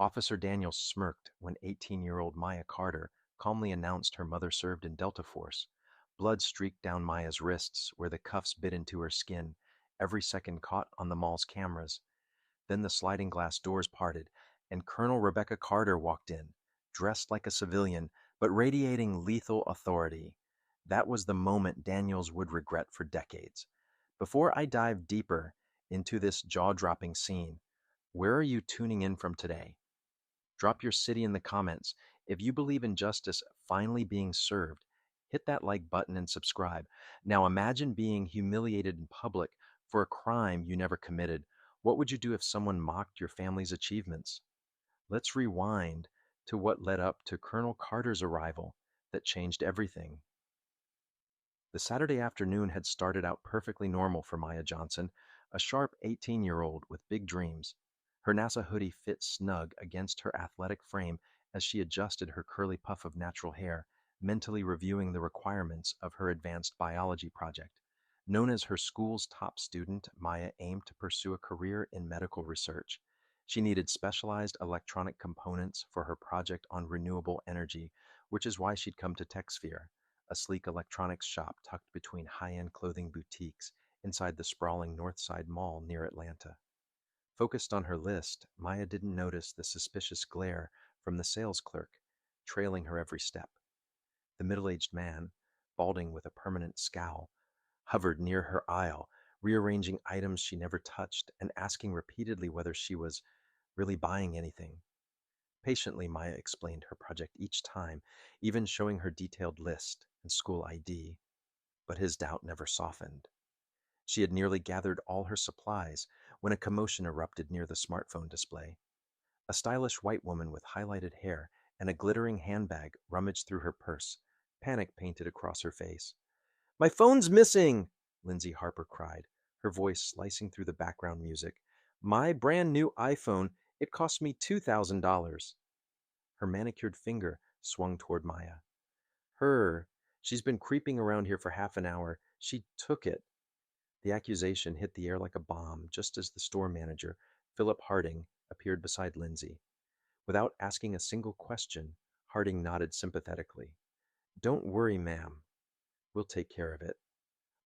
Officer Daniels smirked when 18-year-old Maya Carter calmly announced her mother served in Delta Force. Blood streaked down Maya's wrists where the cuffs bit into her skin, every second caught on the mall's cameras. Then the sliding glass doors parted, and Colonel Rebecca Carter walked in, dressed like a civilian, but radiating lethal authority. That was the moment Daniels would regret for decades. Before I dive deeper into this jaw dropping scene, where are you tuning in from today? Drop your city in the comments. If you believe in justice finally being served, hit that like button and subscribe. Now imagine being humiliated in public for a crime you never committed. What would you do if someone mocked your family's achievements? Let's rewind to what led up to Colonel Carter's arrival that changed everything. The Saturday afternoon had started out perfectly normal for Maya Johnson, a sharp 18-year-old with big dreams. Her NASA hoodie fit snug against her athletic frame as she adjusted her curly puff of natural hair, mentally reviewing the requirements of her advanced biology project. Known as her school's top student, Maya aimed to pursue a career in medical research. She needed specialized electronic components for her project on renewable energy, which is why she'd come to TechSphere, a sleek electronics shop tucked between high-end clothing boutiques inside the sprawling North Side Mall near Atlanta. Focused on her list, Maya didn't notice the suspicious glare from the sales clerk, trailing her every step. The middle-aged man, balding with a permanent scowl, hovered near her aisle, rearranging items she never touched and asking repeatedly whether she was really buying anything. Patiently, Maya explained her project each time, even showing her detailed list and school ID, but his doubt never softened. She had nearly gathered all her supplies when a commotion erupted near the smartphone display. A stylish white woman with highlighted hair and a glittering handbag rummaged through her purse, panic painted across her face. "My phone's missing!" Lindsay Harper cried, her voice slicing through the background music. "My brand new iPhone, it cost me $2,000. Her manicured finger swung toward Maya. "Her. She's been creeping around here for half an hour. She took it." The accusation hit the air like a bomb just as the store manager, Philip Harding, appeared beside Lindsay. Without asking a single question, Harding nodded sympathetically. "Don't worry, ma'am. We'll take care of it."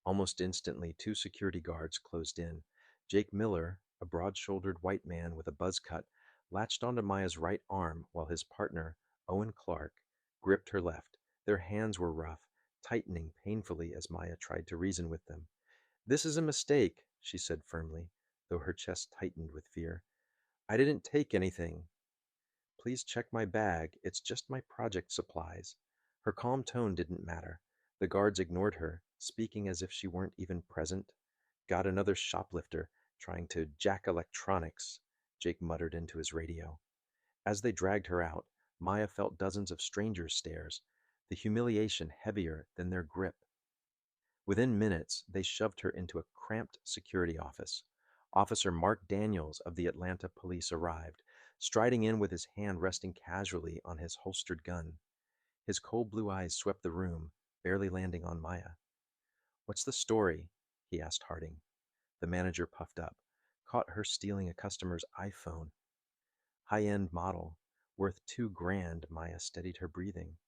Almost instantly, two security guards closed in. Jake Miller, a broad-shouldered white man with a buzz cut, latched onto Maya's right arm while his partner, Owen Clark, gripped her left. Their hands were rough, tightening painfully as Maya tried to reason with them. "This is a mistake," she said firmly, though her chest tightened with fear. "I didn't take anything." "Please check my bag. It's just my project supplies." Her calm tone didn't matter. The guards ignored her, speaking as if she weren't even present. "Got another shoplifter trying to jack electronics," Jake muttered into his radio. As they dragged her out, Maya felt dozens of strangers' stares, the humiliation heavier than their grip. Within minutes, they shoved her into a cramped security office. Officer Mark Daniels of the Atlanta police arrived, striding in with his hand resting casually on his holstered gun. His cold blue eyes swept the room, barely landing on Maya. "What's the story?" he asked Harding. The manager puffed up. "Caught her stealing a customer's iPhone. High-end model. Worth 2 grand." Maya steadied her breathing.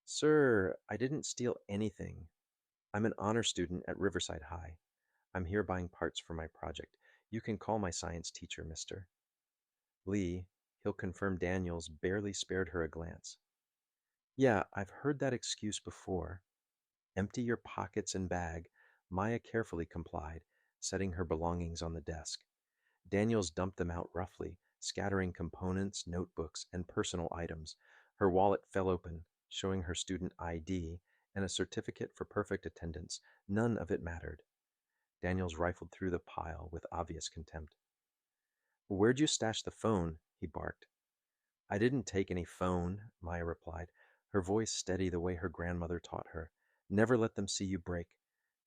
"Sir, I didn't steal anything. I'm an honor student at Riverside High. I'm here buying parts for my project. You can call my science teacher, mister." Lee, he'll confirm Daniels, barely spared her a glance. "Yeah, I've heard that excuse before." "Empty your pockets and bag." Maya carefully complied, setting her belongings on the desk. Daniels dumped them out roughly, scattering components, notebooks, and personal items. Her wallet fell open, showing her student ID and a certificate for perfect attendance. None of it mattered. Daniels rifled through the pile with obvious contempt. "Where'd you stash the phone?" he barked. "I didn't take any phone," Maya replied, her voice steady the way her grandmother taught her. "Never let them see you break."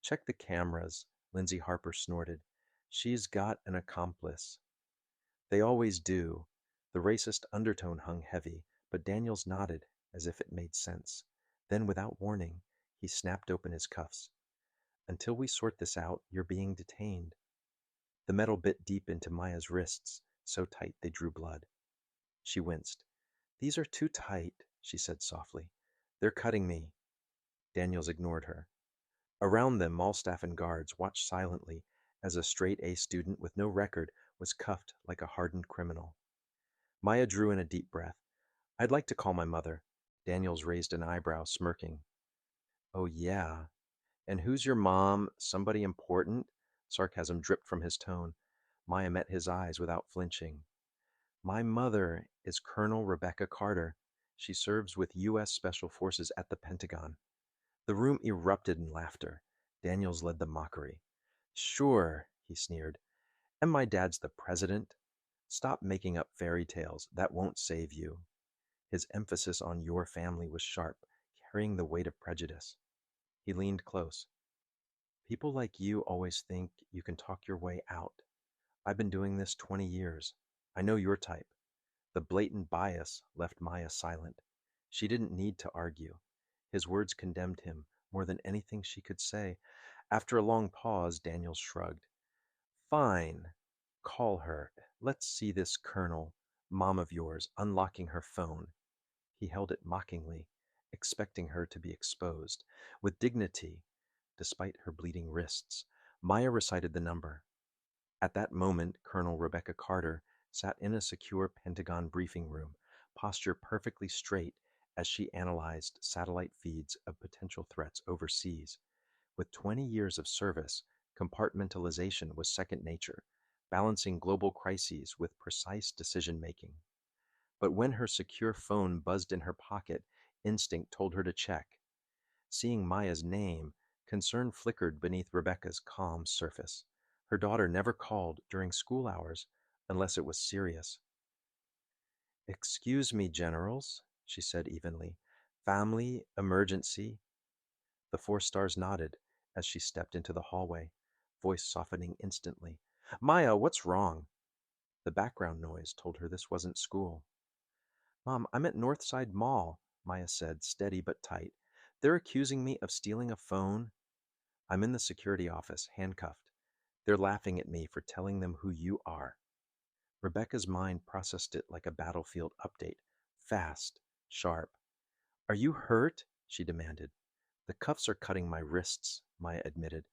"Check the cameras," Lindsay Harper snorted. "She's got an accomplice." "They always do." The racist undertone hung heavy, but Daniels nodded as if it made sense. Then, without warning, he snapped open his cuffs. "Until we sort this out, you're being detained." The metal bit deep into Maya's wrists, so tight they drew blood. She winced. These are too tight, she said softly. They're cutting me. Daniels ignored her. Around them, mall staff and guards watched silently as a straight A student with no record was cuffed like a hardened criminal. Maya drew in a deep breath. I'd like to call my mother. Daniels raised an eyebrow, smirking. Oh, yeah. And who's your mom? Somebody important? Sarcasm dripped from his tone. Maya met his eyes without flinching. My mother is Colonel Rebecca Carter. She serves with U.S. Special Forces at the Pentagon. The room erupted in laughter. Daniels led the mockery. Sure, he sneered. And my dad's the president. Stop making up fairy tales. That won't save you. His emphasis on your family was sharp, carrying the weight of prejudice. He leaned close. People like you always think you can talk your way out. I've been doing this 20 years. I know your type. The blatant bias left Maya silent. She didn't need to argue. His words condemned him more than anything she could say. After a long pause, Daniels shrugged. Fine. Call her. Let's see this colonel, mom of yours, unlocking her phone. He held it mockingly, expecting her to be exposed. With dignity, despite her bleeding wrists, Maya recited the number. At that moment, Colonel Rebecca Carter sat in a secure Pentagon briefing room, posture perfectly straight as she analyzed satellite feeds of potential threats overseas. With 20 years of service, compartmentalization was second nature, balancing global crises with precise decision making. But when her secure phone buzzed in her pocket, instinct told her to check. Seeing Maya's name, concern flickered beneath Rebecca's calm surface. Her daughter never called during school hours unless it was serious. Excuse me, generals, she said evenly. Family emergency. The four stars nodded as she stepped into the hallway, voice softening instantly. Maya, what's wrong? The background noise told her this wasn't school. Mom, I'm at Northside Mall, Maya said, steady but tight. They're accusing me of stealing a phone. I'm in the security office, handcuffed. They're laughing at me for telling them who you are. Rebecca's mind processed it like a battlefield update. Fast, sharp. Are you hurt? She demanded. The cuffs are cutting my wrists, Maya admitted,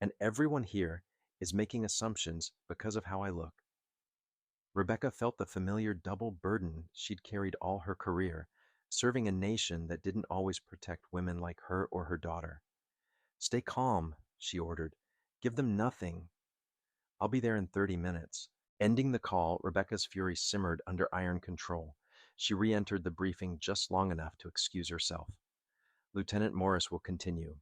and everyone here is making assumptions because of how I look. Rebecca felt the familiar double burden she'd carried all her career, serving a nation that didn't always protect women like her or her daughter. Stay calm, she ordered. Give them nothing. I'll be there in 30 minutes. Ending the call, Rebecca's fury simmered under iron control. She re entered the briefing just long enough to excuse herself. Lieutenant Morris will continue.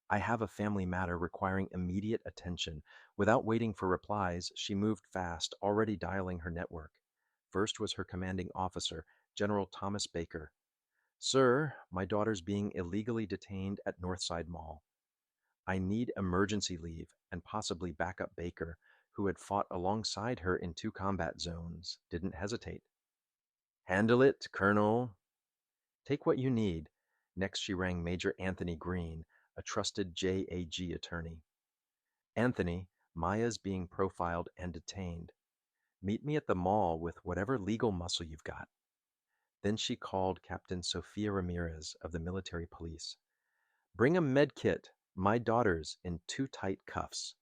I have a family matter requiring immediate attention. Without waiting for replies, she moved fast, already dialing her network. First was her commanding officer, General Thomas Baker. Sir, my daughter's being illegally detained at Northside Mall. I need emergency leave and possibly backup Baker, who had fought alongside her in 2 combat zones, didn't hesitate. Handle it, Colonel. Take what you need. Next, she rang Major Anthony Green, a trusted JAG attorney. Anthony, Maya's being profiled and detained. Meet me at the mall with whatever legal muscle you've got. Then she called Captain Sophia Ramirez of the military police. Bring a med kit. My daughter's in too tight cuffs.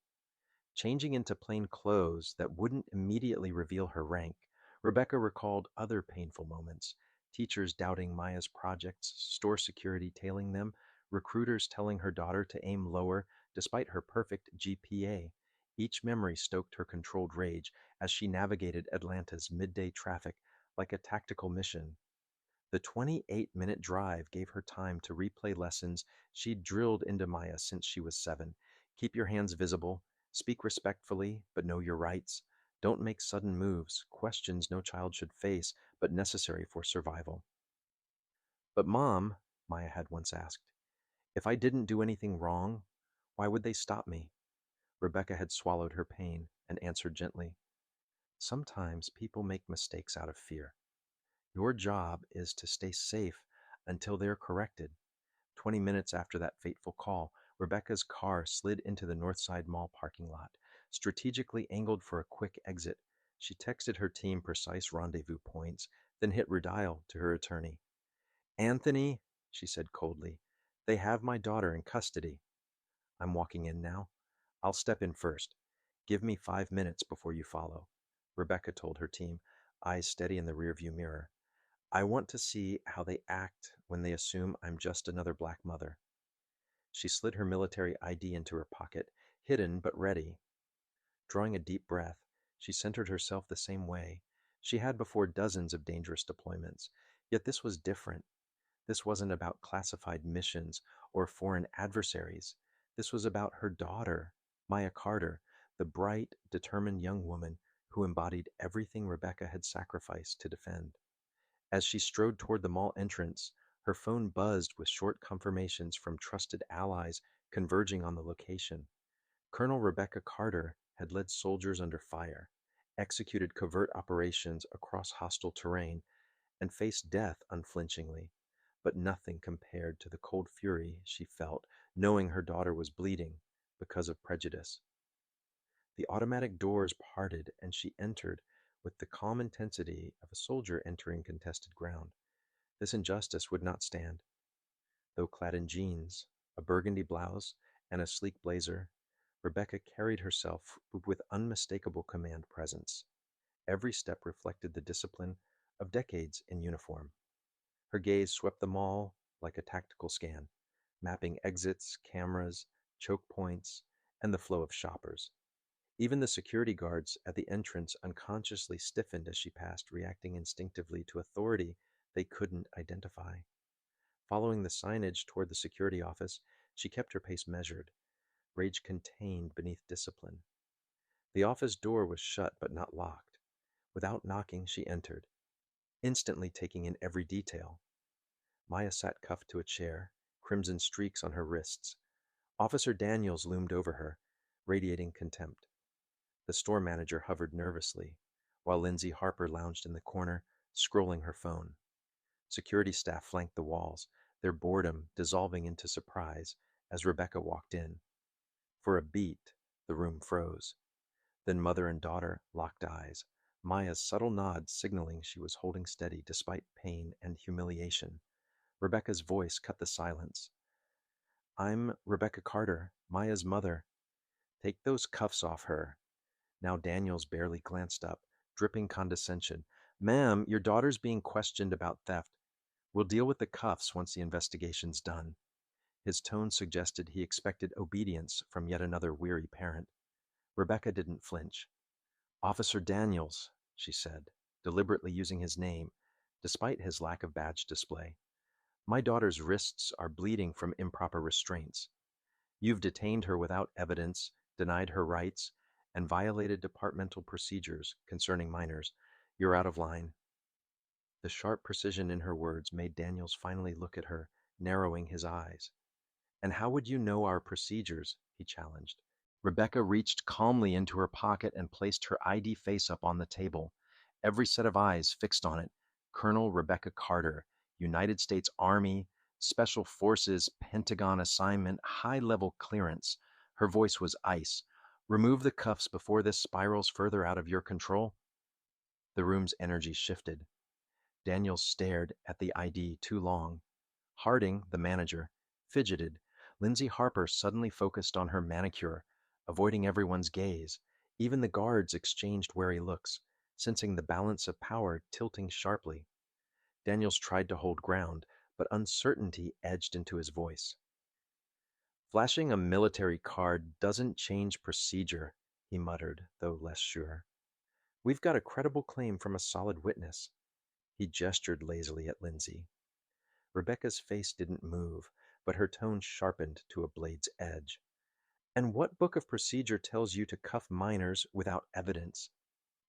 Changing into plain clothes that wouldn't immediately reveal her rank, Rebecca recalled other painful moments. Teachers doubting Maya's projects, store security tailing them, recruiters telling her daughter to aim lower despite her perfect GPA. Each memory stoked her controlled rage as she navigated Atlanta's midday traffic like a tactical mission. The 28-minute drive gave her time to replay lessons she'd drilled into Maya since she was 7. Keep your hands visible, speak respectfully, but know your rights. Don't make sudden moves, questions no child should face, but necessary for survival. But Mom, Maya had once asked, if I didn't do anything wrong, why would they stop me? Rebecca had swallowed her pain and answered gently, sometimes people make mistakes out of fear. Your job is to stay safe until they're corrected. 20 minutes after that fateful call, Rebecca's car slid into the Northside Mall parking lot, strategically angled for a quick exit. She texted her team precise rendezvous points, then hit redial to her attorney. Anthony, she said coldly, they have my daughter in custody. I'm walking in now. I'll step in first. Give me 5 minutes before you follow, Rebecca told her team, eyes steady in the rearview mirror. I want to see how they act when they assume I'm just another black mother. She slid her military ID into her pocket, hidden but ready. Drawing a deep breath, she centered herself the same way. She had before dozens of dangerous deployments, yet this was different. This wasn't about classified missions or foreign adversaries. This was about her daughter, Maya Carter, the bright, determined young woman who embodied everything Rebecca had sacrificed to defend. As she strode toward the mall entrance, her phone buzzed with short confirmations from trusted allies converging on the location. Colonel Rebecca Carter had led soldiers under fire, executed covert operations across hostile terrain, and faced death unflinchingly, but nothing compared to the cold fury she felt knowing her daughter was bleeding because of prejudice. The automatic doors parted and she entered with the calm intensity of a soldier entering contested ground. This injustice would not stand. Though clad in jeans, a burgundy blouse, and a sleek blazer, Rebecca carried herself with unmistakable command presence. Every step reflected the discipline of decades in uniform. Her gaze swept the mall like a tactical scan, mapping exits, cameras, choke points, and the flow of shoppers. Even the security guards at the entrance unconsciously stiffened as she passed, reacting instinctively to authority they couldn't identify. Following the signage toward the security office, she kept her pace measured, rage contained beneath discipline. The office door was shut but not locked. Without knocking, she entered, instantly taking in every detail. Maya sat cuffed to a chair, crimson streaks on her wrists. Officer Daniels loomed over her, radiating contempt. The store manager hovered nervously, while Lindsay Harper lounged in the corner, scrolling her phone. Security staff flanked the walls, their boredom dissolving into surprise as Rebecca walked in. For a beat, the room froze. Then mother and daughter locked eyes, Maya's subtle nod signaling she was holding steady despite pain and humiliation. Rebecca's voice cut the silence. I'm Rebecca Carter, Maya's mother. Take those cuffs off her. Now Daniels barely glanced up, dripping condescension. Ma'am, your daughter's being questioned about theft. We'll deal with the cuffs once the investigation's done. His tone suggested he expected obedience from yet another weary parent. Rebecca didn't flinch. Officer Daniels, she said, deliberately using his name, despite his lack of badge display. My daughter's wrists are bleeding from improper restraints. You've detained her without evidence, denied her rights, and violated departmental procedures concerning minors. You're out of line. The sharp precision in her words made Daniels finally look at her, narrowing his eyes. And how would you know our procedures? He challenged. Rebecca reached calmly into her pocket and placed her ID face up on the table, every set of eyes fixed on it. Colonel Rebecca Carter, United States Army, Special Forces, Pentagon assignment, high-level clearance. Her voice was ice. Remove the cuffs before this spirals further out of your control. The room's energy shifted. Daniel stared at the ID too long. Harding, the manager, fidgeted. Lindsay Harper suddenly focused on her manicure, avoiding everyone's gaze. Even the guards exchanged wary looks, sensing the balance of power tilting sharply. Daniels tried to hold ground, but uncertainty edged into his voice. Flashing a military card doesn't change procedure, he muttered, though less sure. We've got a credible claim from a solid witness. He gestured lazily at Lindsay. Rebecca's face didn't move, but her tone sharpened to a blade's edge. And what book of procedure tells you to cuff minors without evidence?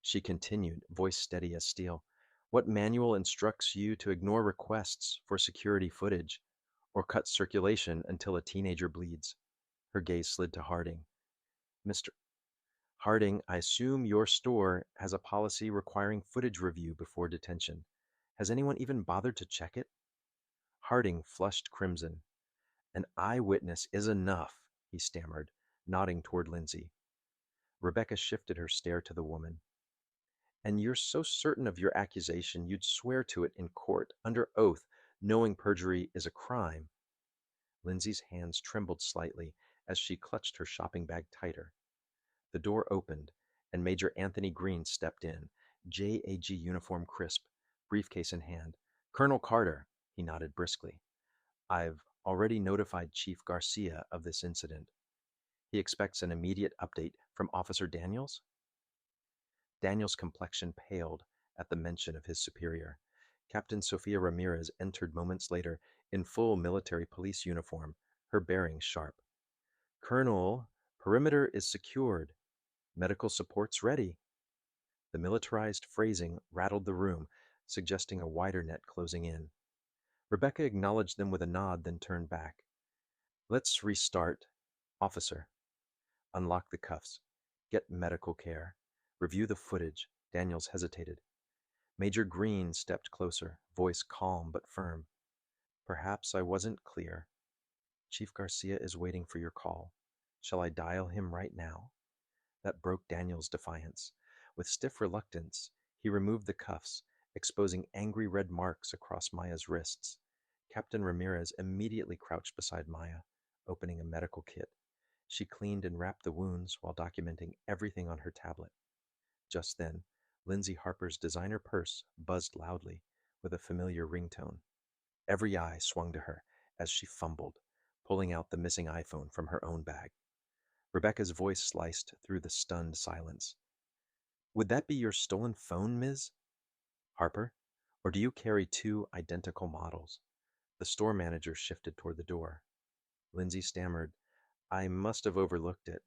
She continued, voice steady as steel. What manual instructs you to ignore requests for security footage or cut circulation until a teenager bleeds? Her gaze slid to Harding. Mr. Harding, I assume your store has a policy requiring footage review before detention. Has anyone even bothered to check it? Harding flushed crimson. An eyewitness is enough, he stammered, nodding toward Lindsay. Rebecca shifted her stare to the woman. And you're so certain of your accusation you'd swear to it in court, under oath, knowing perjury is a crime. Lindsay's hands trembled slightly as she clutched her shopping bag tighter. The door opened, and Major Anthony Green stepped in, JAG uniform crisp, briefcase in hand. Colonel Carter, he nodded briskly. I've already notified Chief Garcia of this incident. He expects an immediate update from Officer Daniels? Daniel's complexion paled at the mention of his superior. Captain Sofia Ramirez entered moments later in full military police uniform, her bearing sharp. Colonel, perimeter is secured. Medical support's ready. The militarized phrasing rattled the room, suggesting a wider net closing in. Rebecca acknowledged them with a nod, then turned back. Let's restart. Officer, unlock the cuffs. Get medical care. Review the footage. Daniels hesitated. Major Green stepped closer, voice calm but firm. Perhaps I wasn't clear. Chief Garcia is waiting for your call. Shall I dial him right now? That broke Daniel's defiance. With stiff reluctance, he removed the cuffs, exposing angry red marks across Maya's wrists. Captain Ramirez immediately crouched beside Maya, opening a medical kit. She cleaned and wrapped the wounds while documenting everything on her tablet. Just then, Lindsay Harper's designer purse buzzed loudly with a familiar ringtone. Every eye swung to her as she fumbled, pulling out the missing iPhone from her own bag. Rebecca's voice sliced through the stunned silence. Would that be your stolen phone, Ms. Harper? Or do you carry two identical models? The store manager shifted toward the door. Lindsay stammered, I must have overlooked it.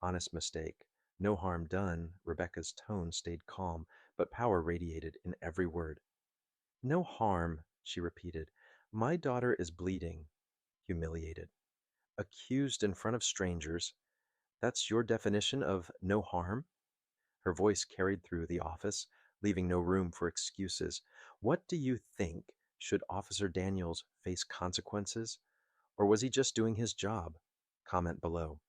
Honest mistake. No harm done. Rebecca's tone stayed calm, but power radiated in every word. No harm, she repeated. My daughter is bleeding. Humiliated. Accused in front of strangers. That's your definition of no harm? Her voice carried through the office, leaving no room for excuses. What do you think? Should Officer Daniels face consequences? Or was he just doing his job? Comment below.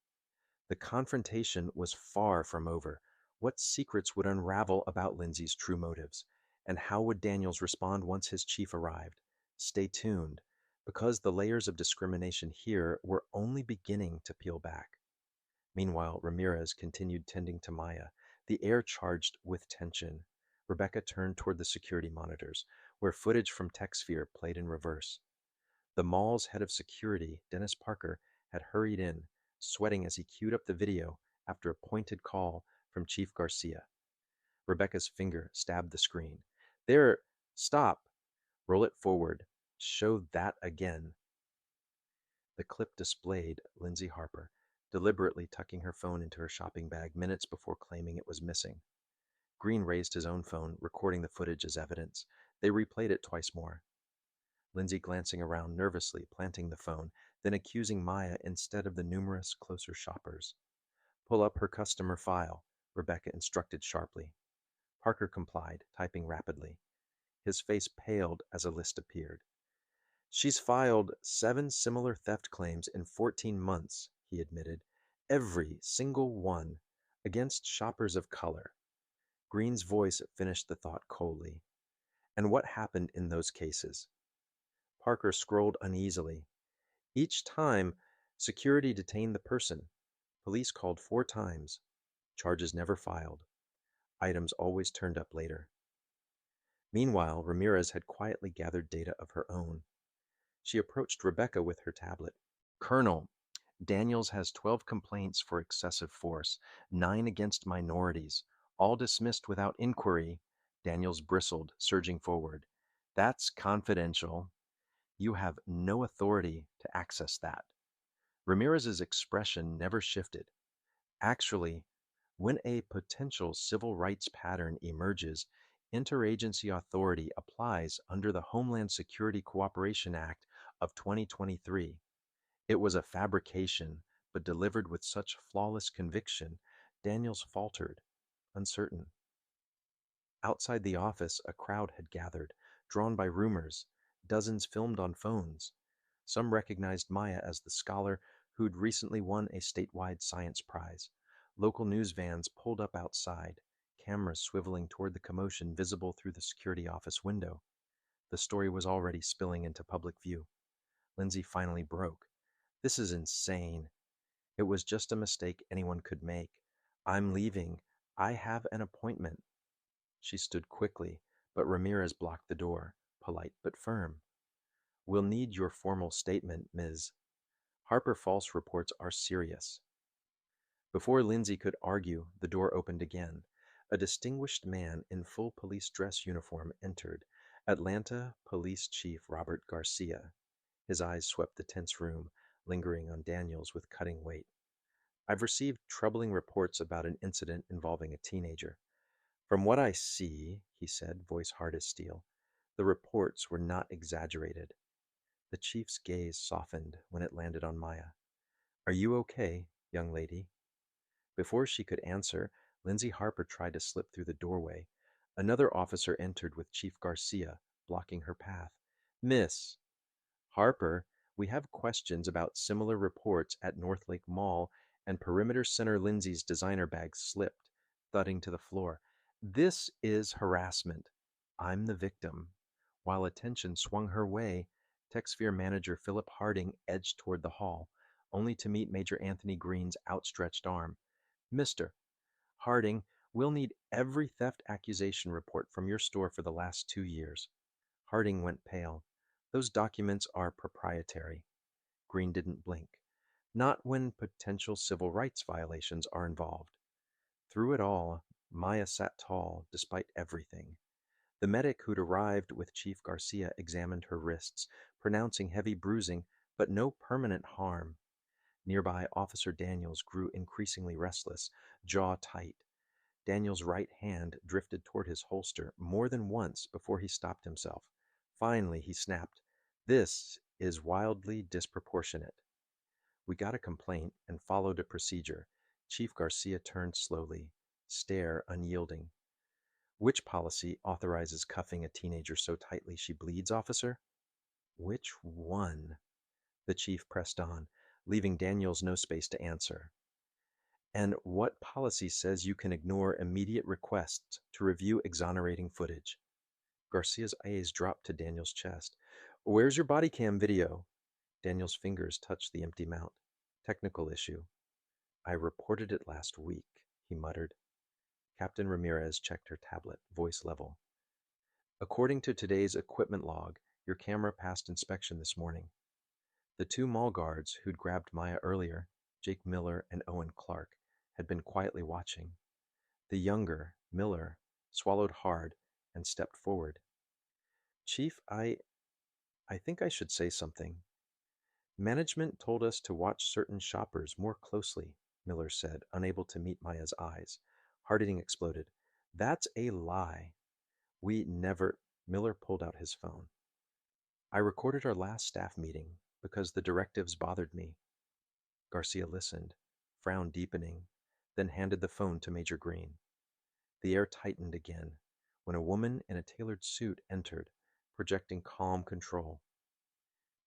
The confrontation was far from over. What secrets would unravel about Lindsay's true motives? And how would Daniels respond once his chief arrived? Stay tuned, because the layers of discrimination here were only beginning to peel back. Meanwhile, Ramirez continued tending to Maya, the air charged with tension. Rebecca turned toward the security monitors, where footage from TechSphere played in reverse. The mall's head of security, Dennis Parker, had hurried in, sweating as he queued up the video after a pointed call from Chief Garcia. Rebecca's finger stabbed the screen. There, stop. Roll it forward. Show that again. The clip displayed Lindsay Harper, deliberately tucking her phone into her shopping bag minutes before claiming it was missing. Green raised his own phone, recording the footage as evidence. They replayed it twice more. Lindsay glancing around nervously, planting the phone, then accusing Maya instead of the numerous closer shoppers. Pull up her customer file, Rebecca instructed sharply. Parker complied, typing rapidly. His face paled as a list appeared. She's filed 7 similar theft claims in 14 months, he admitted. Every single one against shoppers of color. Green's voice finished the thought coldly. And what happened in those cases? Parker scrolled uneasily. Each time, security detained the person. Police called 4 times. Charges never filed. Items always turned up later. Meanwhile, Ramirez had quietly gathered data of her own. She approached Rebecca with her tablet. Colonel, Daniels has 12 complaints for excessive force, 9 against minorities, all dismissed without inquiry. Daniels bristled, surging forward. That's confidential. You have no authority to access that. Ramirez's expression never shifted. Actually, when a potential civil rights pattern emerges, interagency authority applies under the Homeland Security Cooperation Act of 2023. It was a fabrication, but delivered with such flawless conviction, Daniels faltered, uncertain. Outside the office, a crowd had gathered, drawn by rumors. Dozens filmed on phones. Some recognized Maya as the scholar who'd recently won a statewide science prize. Local news vans pulled up outside, cameras swiveling toward the commotion visible through the security office window. The story was already spilling into public view. Lindsay finally broke. This is insane. It was just a mistake anyone could make. I'm leaving. I have an appointment. She stood quickly, but Ramirez blocked the door, polite but firm. We'll need your formal statement, Ms. Harper Falls reports are serious. Before Lindsay could argue, the door opened again. A distinguished man in full police dress uniform entered, Atlanta Police Chief Robert Garcia. His eyes swept the tense room, lingering on Daniels with cutting weight. I've received troubling reports about an incident involving a teenager. From what I see, he said, voice hard as steel, the reports were not exaggerated. The chief's gaze softened when it landed on Maya. Are you okay, young lady? Before she could answer, Lindsay Harper tried to slip through the doorway. Another officer entered with Chief Garcia, blocking her path. Miss Harper, we have questions about similar reports at Northlake Mall, and Perimeter Center Lindsay's designer bag slipped, thudding to the floor. This is harassment. I'm the victim. While attention swung her way, TechSphere manager Philip Harding edged toward the hall, only to meet Major Anthony Green's outstretched arm. Mr. Harding, we'll need every theft accusation report from your store for the last 2 years. Harding went pale. Those documents are proprietary. Green didn't blink. Not when potential civil rights violations are involved. Through it all, Maya sat tall, despite everything. The medic who'd arrived with Chief Garcia examined her wrists, pronouncing heavy bruising, but no permanent harm. Nearby, Officer Daniels grew increasingly restless, jaw tight. Daniel's right hand drifted toward his holster more than once before he stopped himself. Finally, he snapped, This is wildly disproportionate. We got a complaint and followed a procedure. Chief Garcia turned slowly, stare unyielding. Which policy authorizes cuffing a teenager so tightly she bleeds, officer? Which one? The chief pressed on, leaving Daniels no space to answer. And what policy says you can ignore immediate requests to review exonerating footage? Garcia's eyes dropped to Daniel's chest. Where's your body cam video? Daniel's fingers touched the empty mount. Technical issue. I reported it last week, he muttered. Captain Ramirez checked her tablet, voice level. According to today's equipment log, your camera passed inspection this morning. The two mall guards who'd grabbed Maya earlier, Jake Miller and Owen Clark, had been quietly watching. The younger, Miller, swallowed hard and stepped forward. Chief, I think I should say something. Management told us to watch certain shoppers more closely, Miller said, unable to meet Maya's eyes. Harding exploded. That's a lie. We never. Miller pulled out his phone. I recorded our last staff meeting because the directives bothered me. Garcia listened, frown deepening, then handed the phone to Major Green. The air tightened again when a woman in a tailored suit entered, projecting calm control.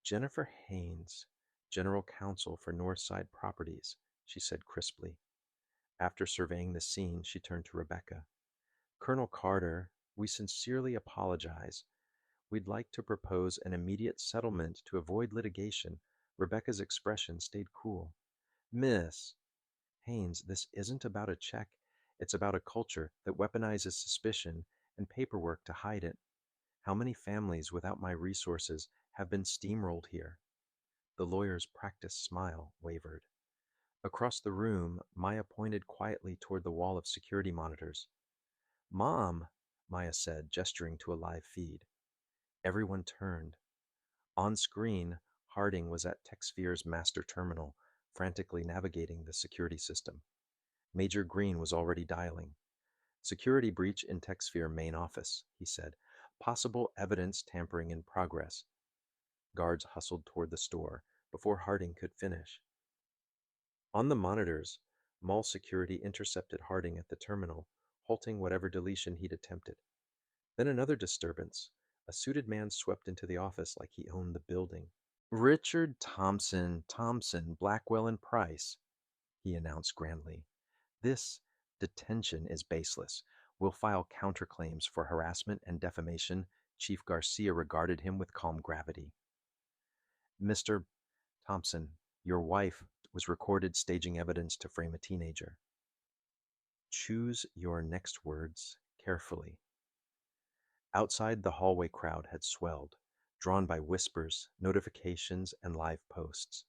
Jennifer Haynes, General Counsel for Northside Properties, she said crisply. After surveying the scene, she turned to Rebecca. Colonel Carter, we sincerely apologize. We'd like to propose an immediate settlement to avoid litigation. Rebecca's expression stayed cool. Miss Haynes, this isn't about a check. It's about a culture that weaponizes suspicion and paperwork to hide it. How many families without my resources have been steamrolled here? The lawyer's practiced smile wavered. Across the room, Maya pointed quietly toward the wall of security monitors. Mom, Maya said, gesturing to a live feed. Everyone turned. On screen, Harding was at TechSphere's master terminal, frantically navigating the security system. Major Green was already dialing. Security breach in TechSphere main office, he said. Possible evidence tampering in progress. Guards hustled toward the store before Harding could finish. On the monitors, mall security intercepted Harding at the terminal, halting whatever deletion he'd attempted. Then another disturbance. A suited man swept into the office like he owned the building. Richard Thompson, Blackwell and Price, he announced grandly. This detention is baseless. We'll file counterclaims for harassment and defamation. Chief Garcia regarded him with calm gravity. Mr. Thompson, your wife was recorded staging evidence to frame a teenager. Choose your next words carefully. Outside, the hallway crowd had swelled, drawn by whispers, notifications, and live posts.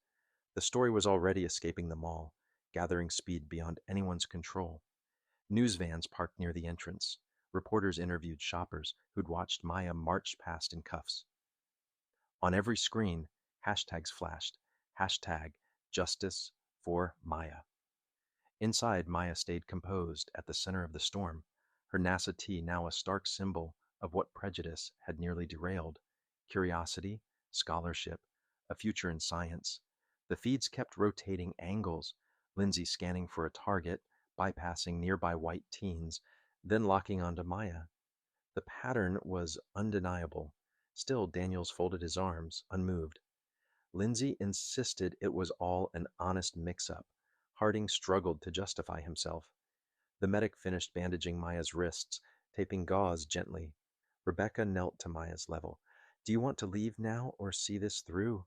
The story was already escaping the mall, gathering speed beyond anyone's control. News vans parked near the entrance. Reporters interviewed shoppers who'd watched Maya march past in cuffs. On every screen, hashtags flashed. Hashtag justice for Maya. Inside, Maya stayed composed at the center of the storm, her NASA T now a stark symbol of what prejudice had nearly derailed: curiosity, scholarship, a future in science. The feeds kept rotating angles, Lindsay scanning for a target, bypassing nearby white teens, then locking onto Maya. The pattern was undeniable. Still, Daniels folded his arms, unmoved. Lindsay insisted it was all an honest mix-up. Harding struggled to justify himself. The medic finished bandaging Maya's wrists, taping gauze gently. Rebecca knelt to Maya's level. Do you want to leave now or see this through?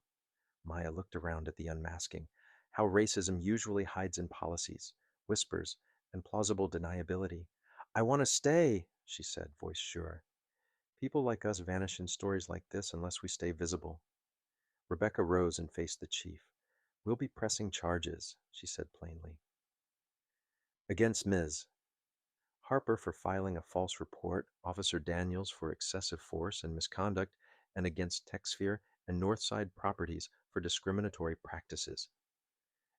Maya looked around at the unmasking. How racism usually hides in policies, whispers, and plausible deniability. I want to stay, she said, voice sure. People like us vanish in stories like this unless we stay visible. Rebecca rose and faced the chief. We'll be pressing charges, she said plainly. Against Ms. Harper for filing a false report, Officer Daniels for excessive force and misconduct, and against TechSphere and Northside Properties for discriminatory practices.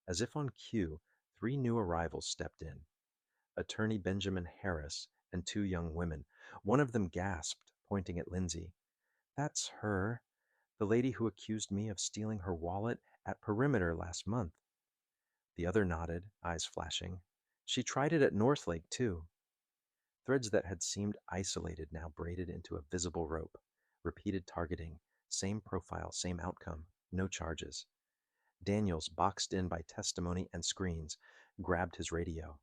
As if on cue, 3 new arrivals stepped in. Attorney Benjamin Harris and 2 young women. One of them gasped, pointing at Lindsay. That's her, the lady who accused me of stealing her wallet at Perimeter last month. The other nodded, eyes flashing. She tried it at Northlake, too. Threads that had seemed isolated now braided into a visible rope. Repeated targeting, same profile, same outcome, no charges. Daniels, boxed in by testimony and screens, grabbed his radio.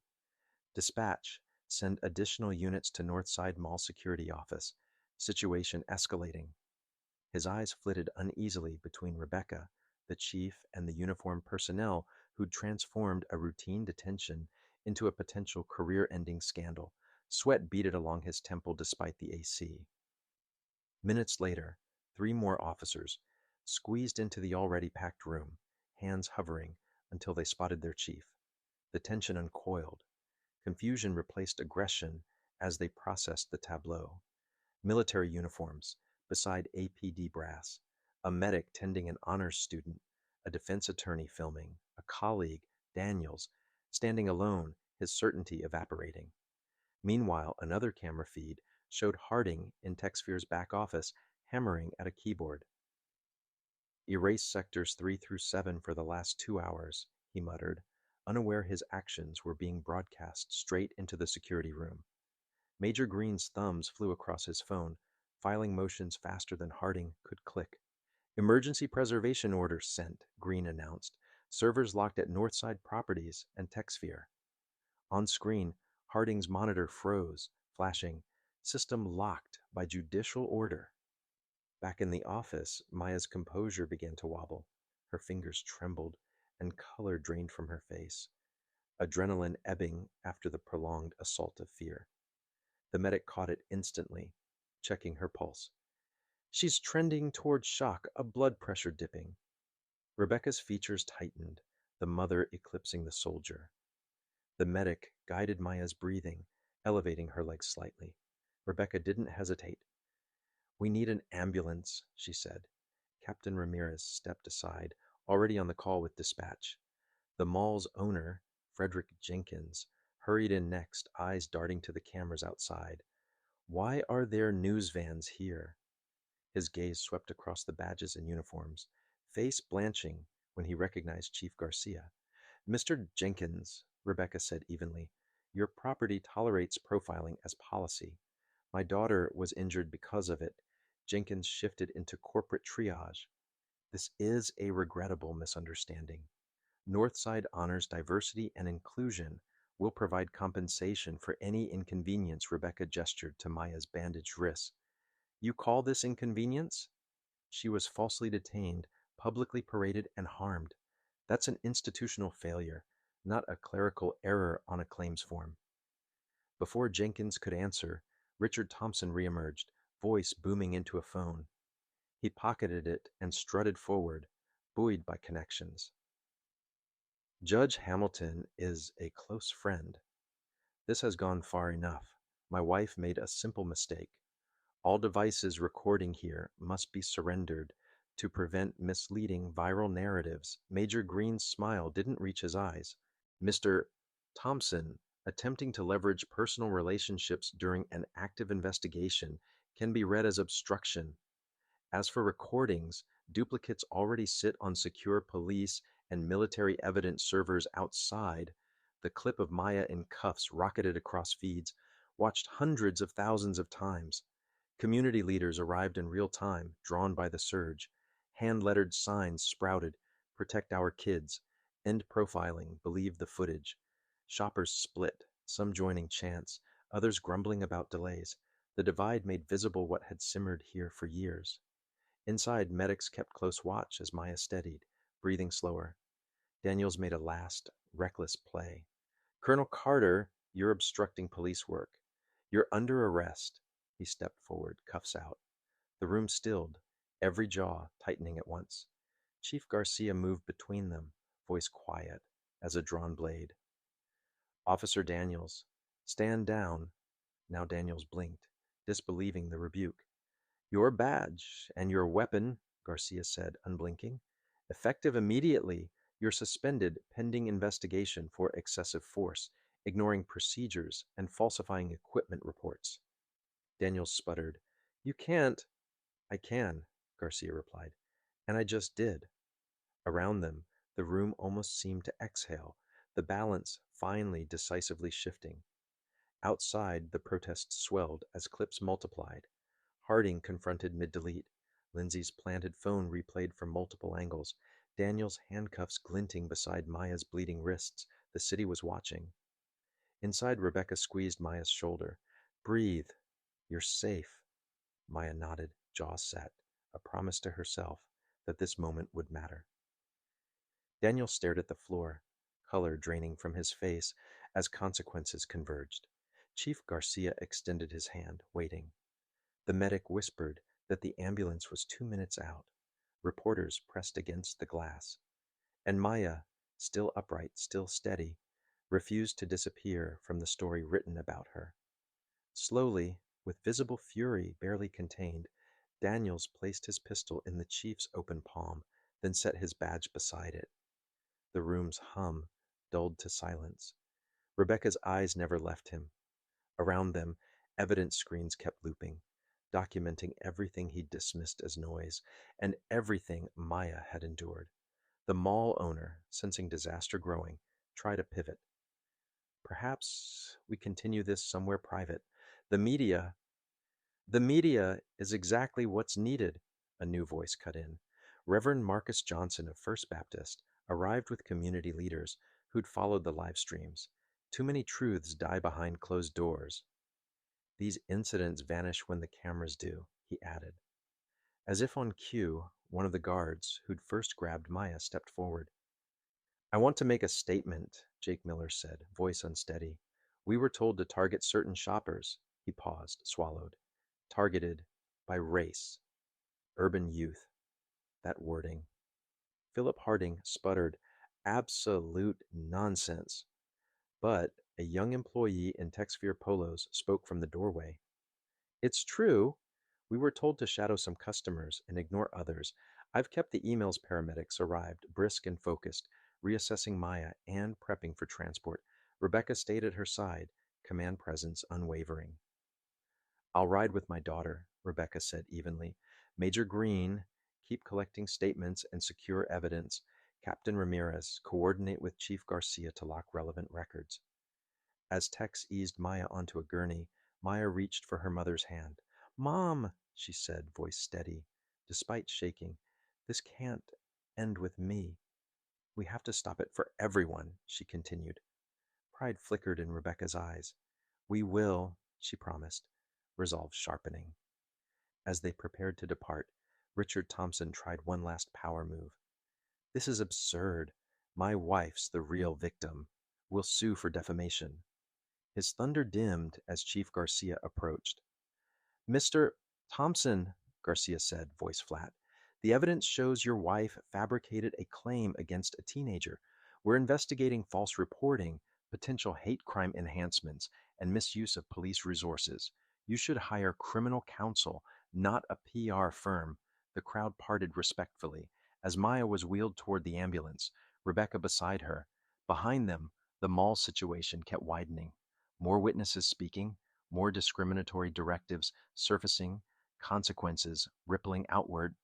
Dispatch, send additional units to Northside Mall Security Office. Situation escalating. His eyes flitted uneasily between Rebecca, the chief, and the uniformed personnel who'd transformed a routine detention into a potential career-ending scandal. Sweat beaded along his temple despite the AC. Minutes later, 3 more officers squeezed into the already packed room, hands hovering until they spotted their chief. The tension uncoiled. Confusion replaced aggression as they processed the tableau. Military uniforms, beside APD brass, a medic tending an honors student, a defense attorney filming, a colleague, Daniels, standing alone, his certainty evaporating. Meanwhile, another camera feed showed Harding in TechSphere's back office hammering at a keyboard. Erase sectors 3 through 7 for the last 2 hours, he muttered, unaware his actions were being broadcast straight into the security room. Major Green's thumbs flew across his phone, filing motions faster than Harding could click. Emergency preservation order sent, Green announced. Servers locked at Northside Properties and TechSphere. On screen, Harding's monitor froze, flashing, system locked by judicial order. Back in the office, Maya's composure began to wobble. Her fingers trembled, and color drained from her face, adrenaline ebbing after the prolonged assault of fear. The medic caught it instantly, checking her pulse. She's trending toward shock, a blood pressure dipping. Rebecca's features tightened, the mother eclipsing the soldier. The medic guided Maya's breathing, elevating her legs slightly. Rebecca didn't hesitate. We need an ambulance, she said. Captain Ramirez stepped aside, already on the call with dispatch. The mall's owner, Frederick Jenkins, hurried in next, eyes darting to the cameras outside. Why are there news vans here? His gaze swept across the badges and uniforms, face blanching when he recognized Chief Garcia. Mr. Jenkins, Rebecca said evenly, your property tolerates profiling as policy. My daughter was injured because of it. Jenkins shifted into corporate triage. This is a regrettable misunderstanding. Northside honors diversity and inclusion We'll provide compensation for any inconvenience, Rebecca gestured to Maya's bandaged wrists. You call this inconvenience? She was falsely detained, publicly paraded, and harmed. That's an institutional failure, not a clerical error on a claims form. Before Jenkins could answer, Richard Thompson reemerged, voice booming into a phone. He pocketed it and strutted forward, buoyed by connections. Judge Hamilton is a close friend. This has gone far enough. My wife made a simple mistake. All devices recording here must be surrendered to prevent misleading viral narratives. Major Green's smile didn't reach his eyes. Mr. Thompson, attempting to leverage personal relationships during an active investigation can be read as obstruction. As for recordings, duplicates already sit on secure police and military evidence servers outside. The clip of Maya in cuffs rocketed across feeds, watched hundreds of thousands of times. Community leaders arrived in real time, drawn by the surge. Hand-lettered signs sprouted, "Protect our kids," "End profiling, believe the footage." Shoppers split, some joining chants, others grumbling about delays. The divide made visible what had simmered here for years. Inside, medics kept close watch as Maya steadied, breathing slower. Daniels made a last, reckless play. "Colonel Carter, you're obstructing police work. You're under arrest." He stepped forward, cuffs out. The room stilled, every jaw tightening at once. Chief Garcia moved between them, voice quiet as a drawn blade. "Officer Daniels, stand down." Now Daniels blinked, disbelieving the rebuke. "Your badge and your weapon," Garcia said, unblinking. "Effective immediately. You're suspended pending investigation for excessive force, ignoring procedures, and falsifying equipment reports." Daniels sputtered. "You can't." "I can," Garcia replied. "And I just did." Around them, the room almost seemed to exhale, the balance finally decisively shifting. Outside, the protest swelled as clips multiplied. Harding confronted mid-delete. Lindsay's planted phone replayed from multiple angles. Daniel's handcuffs glinting beside Maya's bleeding wrists. The city was watching. Inside, Rebecca squeezed Maya's shoulder. "Breathe. You're safe." Maya nodded, jaw set, a promise to herself that this moment would matter. Daniel stared at the floor, color draining from his face as consequences converged. Chief Garcia extended his hand, waiting. The medic whispered that the ambulance was 2 minutes out. Reporters pressed against the glass. And Maya, still upright, still steady, refused to disappear from the story written about her. Slowly, with visible fury barely contained, Daniels placed his pistol in the chief's open palm, then set his badge beside it. The room's hum dulled to silence. Rebecca's eyes never left him. Around them, evidence screens kept looping, documenting everything he dismissed as noise, and everything Maya had endured. The mall owner, sensing disaster growing, tried a pivot. "Perhaps we continue this somewhere private. The media the media is exactly what's needed," a new voice cut in. Reverend Marcus Johnson of First Baptist arrived with community leaders who'd followed the live streams. "Too many truths die behind closed doors. These incidents vanish when the cameras do," he added. As if on cue, one of the guards who'd first grabbed Maya stepped forward. "I want to make a statement," Jake Miller said, voice unsteady. "We were told to target certain shoppers." He paused, swallowed. "Targeted by race. Urban youth." That wording. Philip Harding sputtered, "Absolute nonsense." But a young employee in Techsphere polos spoke from the doorway. "It's true. We were told to shadow some customers and ignore others. I've kept the emails paramedics arrived, brisk and focused, reassessing Maya and prepping for transport." Rebecca stayed at her side, command presence unwavering. "I'll ride with my daughter," Rebecca said evenly. "Major Green, keep collecting statements and secure evidence. Captain Ramirez, coordinate with Chief Garcia to lock relevant records." As Tex eased Maya onto a gurney, Maya reached for her mother's hand. "Mom," she said, voice steady, despite shaking, "this can't end with me. We have to stop it for everyone," she continued. Pride flickered in Rebecca's eyes. "We will," she promised, resolve sharpening. As they prepared to depart, Richard Thompson tried one last power move. "This is absurd. My wife's the real victim. We'll sue for defamation." His thunder dimmed as Chief Garcia approached. "Mr. Thompson," Garcia said, voice flat, "the evidence shows your wife fabricated a claim against a teenager. We're investigating false reporting, potential hate crime enhancements, and misuse of police resources. You should hire criminal counsel, not a PR firm." The crowd parted respectfully as Maya was wheeled toward the ambulance, Rebecca beside her. Behind them, the mall situation kept widening. More witnesses speaking, more discriminatory directives surfacing, consequences rippling outward.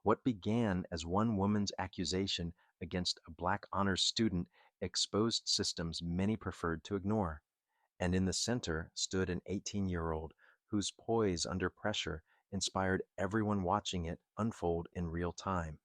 What began as one woman's accusation against a Black honors student exposed systems many preferred to ignore. And in the center stood an 18-year-old whose poise under pressure inspired everyone watching it unfold in real time.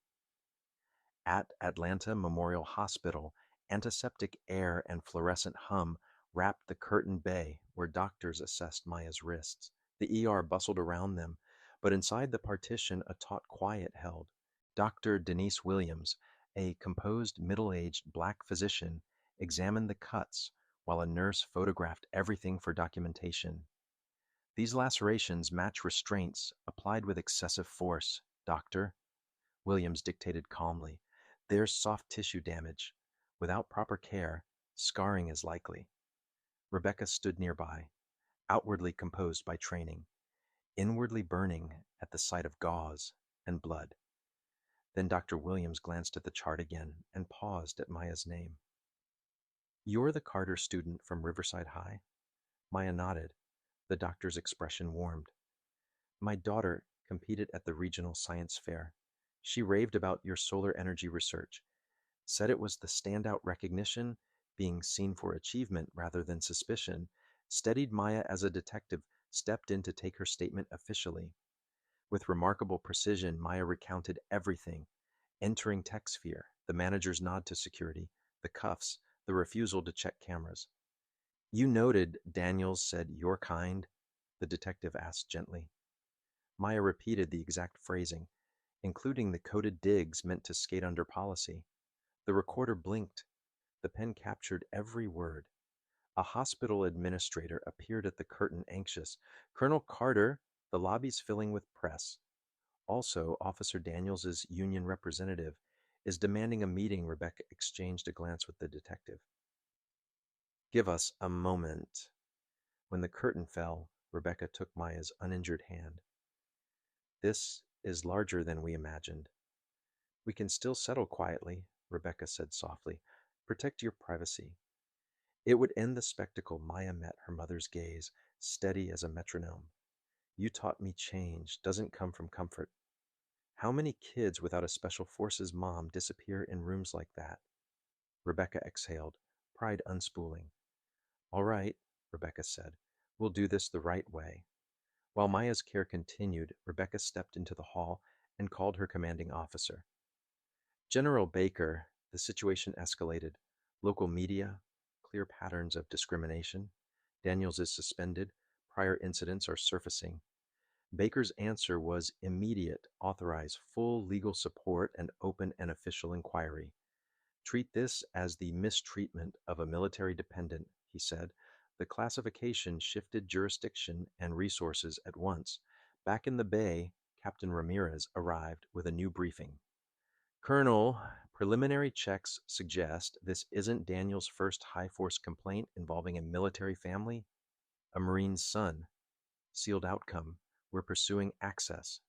At Atlanta Memorial Hospital, antiseptic air and fluorescent hum wrapped the curtained bay where doctors assessed Maya's wrists. The ER bustled around them, but inside the partition a taut quiet held. Dr. Denise Williams, a composed middle-aged Black physician, examined the cuts while a nurse photographed everything for documentation. "These lacerations match restraints applied with excessive force, doctor," Williams dictated calmly. "There's soft tissue damage. Without proper care, scarring is likely." Rebecca stood nearby, outwardly composed by training, inwardly burning at the sight of gauze and blood. Then Dr. Williams glanced at the chart again and paused at Maya's name. "You're the Carter student from Riverside High?" Maya nodded. The doctor's expression warmed. "My daughter competed at the regional science fair. She raved about your solar energy research, said it was the standout recognition, being seen for achievement rather than suspicion, steadied Maya as a detective stepped in to take her statement officially. With remarkable precision, Maya recounted everything: entering tech sphere, the manager's nod to security, the cuffs, the refusal to check cameras. "You noted Daniels said you're kind?" the detective asked gently. Maya repeated the exact phrasing, including the coded digs meant to skate under policy. The recorder blinked. The pen captured every word. A hospital administrator appeared at the curtain, anxious. "Colonel Carter, the lobby's filling with press. Also, Officer Daniels's union representative is demanding a meeting." Rebecca exchanged a glance with the detective. "Give us a moment." When the curtain fell, Rebecca took Maya's uninjured hand. "This is larger than we imagined." "We can still settle quietly," Rebecca said softly. "Protect your privacy." "It would end the spectacle." Maya met her mother's gaze, steady as a metronome. "You taught me change doesn't come from comfort." "How many kids without a special forces mom disappear in rooms like that?" Rebecca exhaled, pride unspooling. "All right," Rebecca said. "We'll do this the right way." While Maya's care continued, Rebecca stepped into the hall and called her commanding officer. "General Baker, the situation escalated. Local media, clear patterns of discrimination. Daniels is suspended. Prior incidents are surfacing." Baker's answer was immediate: authorize full legal support and open an official inquiry. "Treat this as the mistreatment of a military dependent," he said. The classification shifted jurisdiction and resources at once. Back in the bay, Captain Ramirez arrived with a new briefing. "Colonel, preliminary checks suggest this isn't Daniel's first high-force complaint involving a military family. A Marine's son. Sealed outcome. We're pursuing access."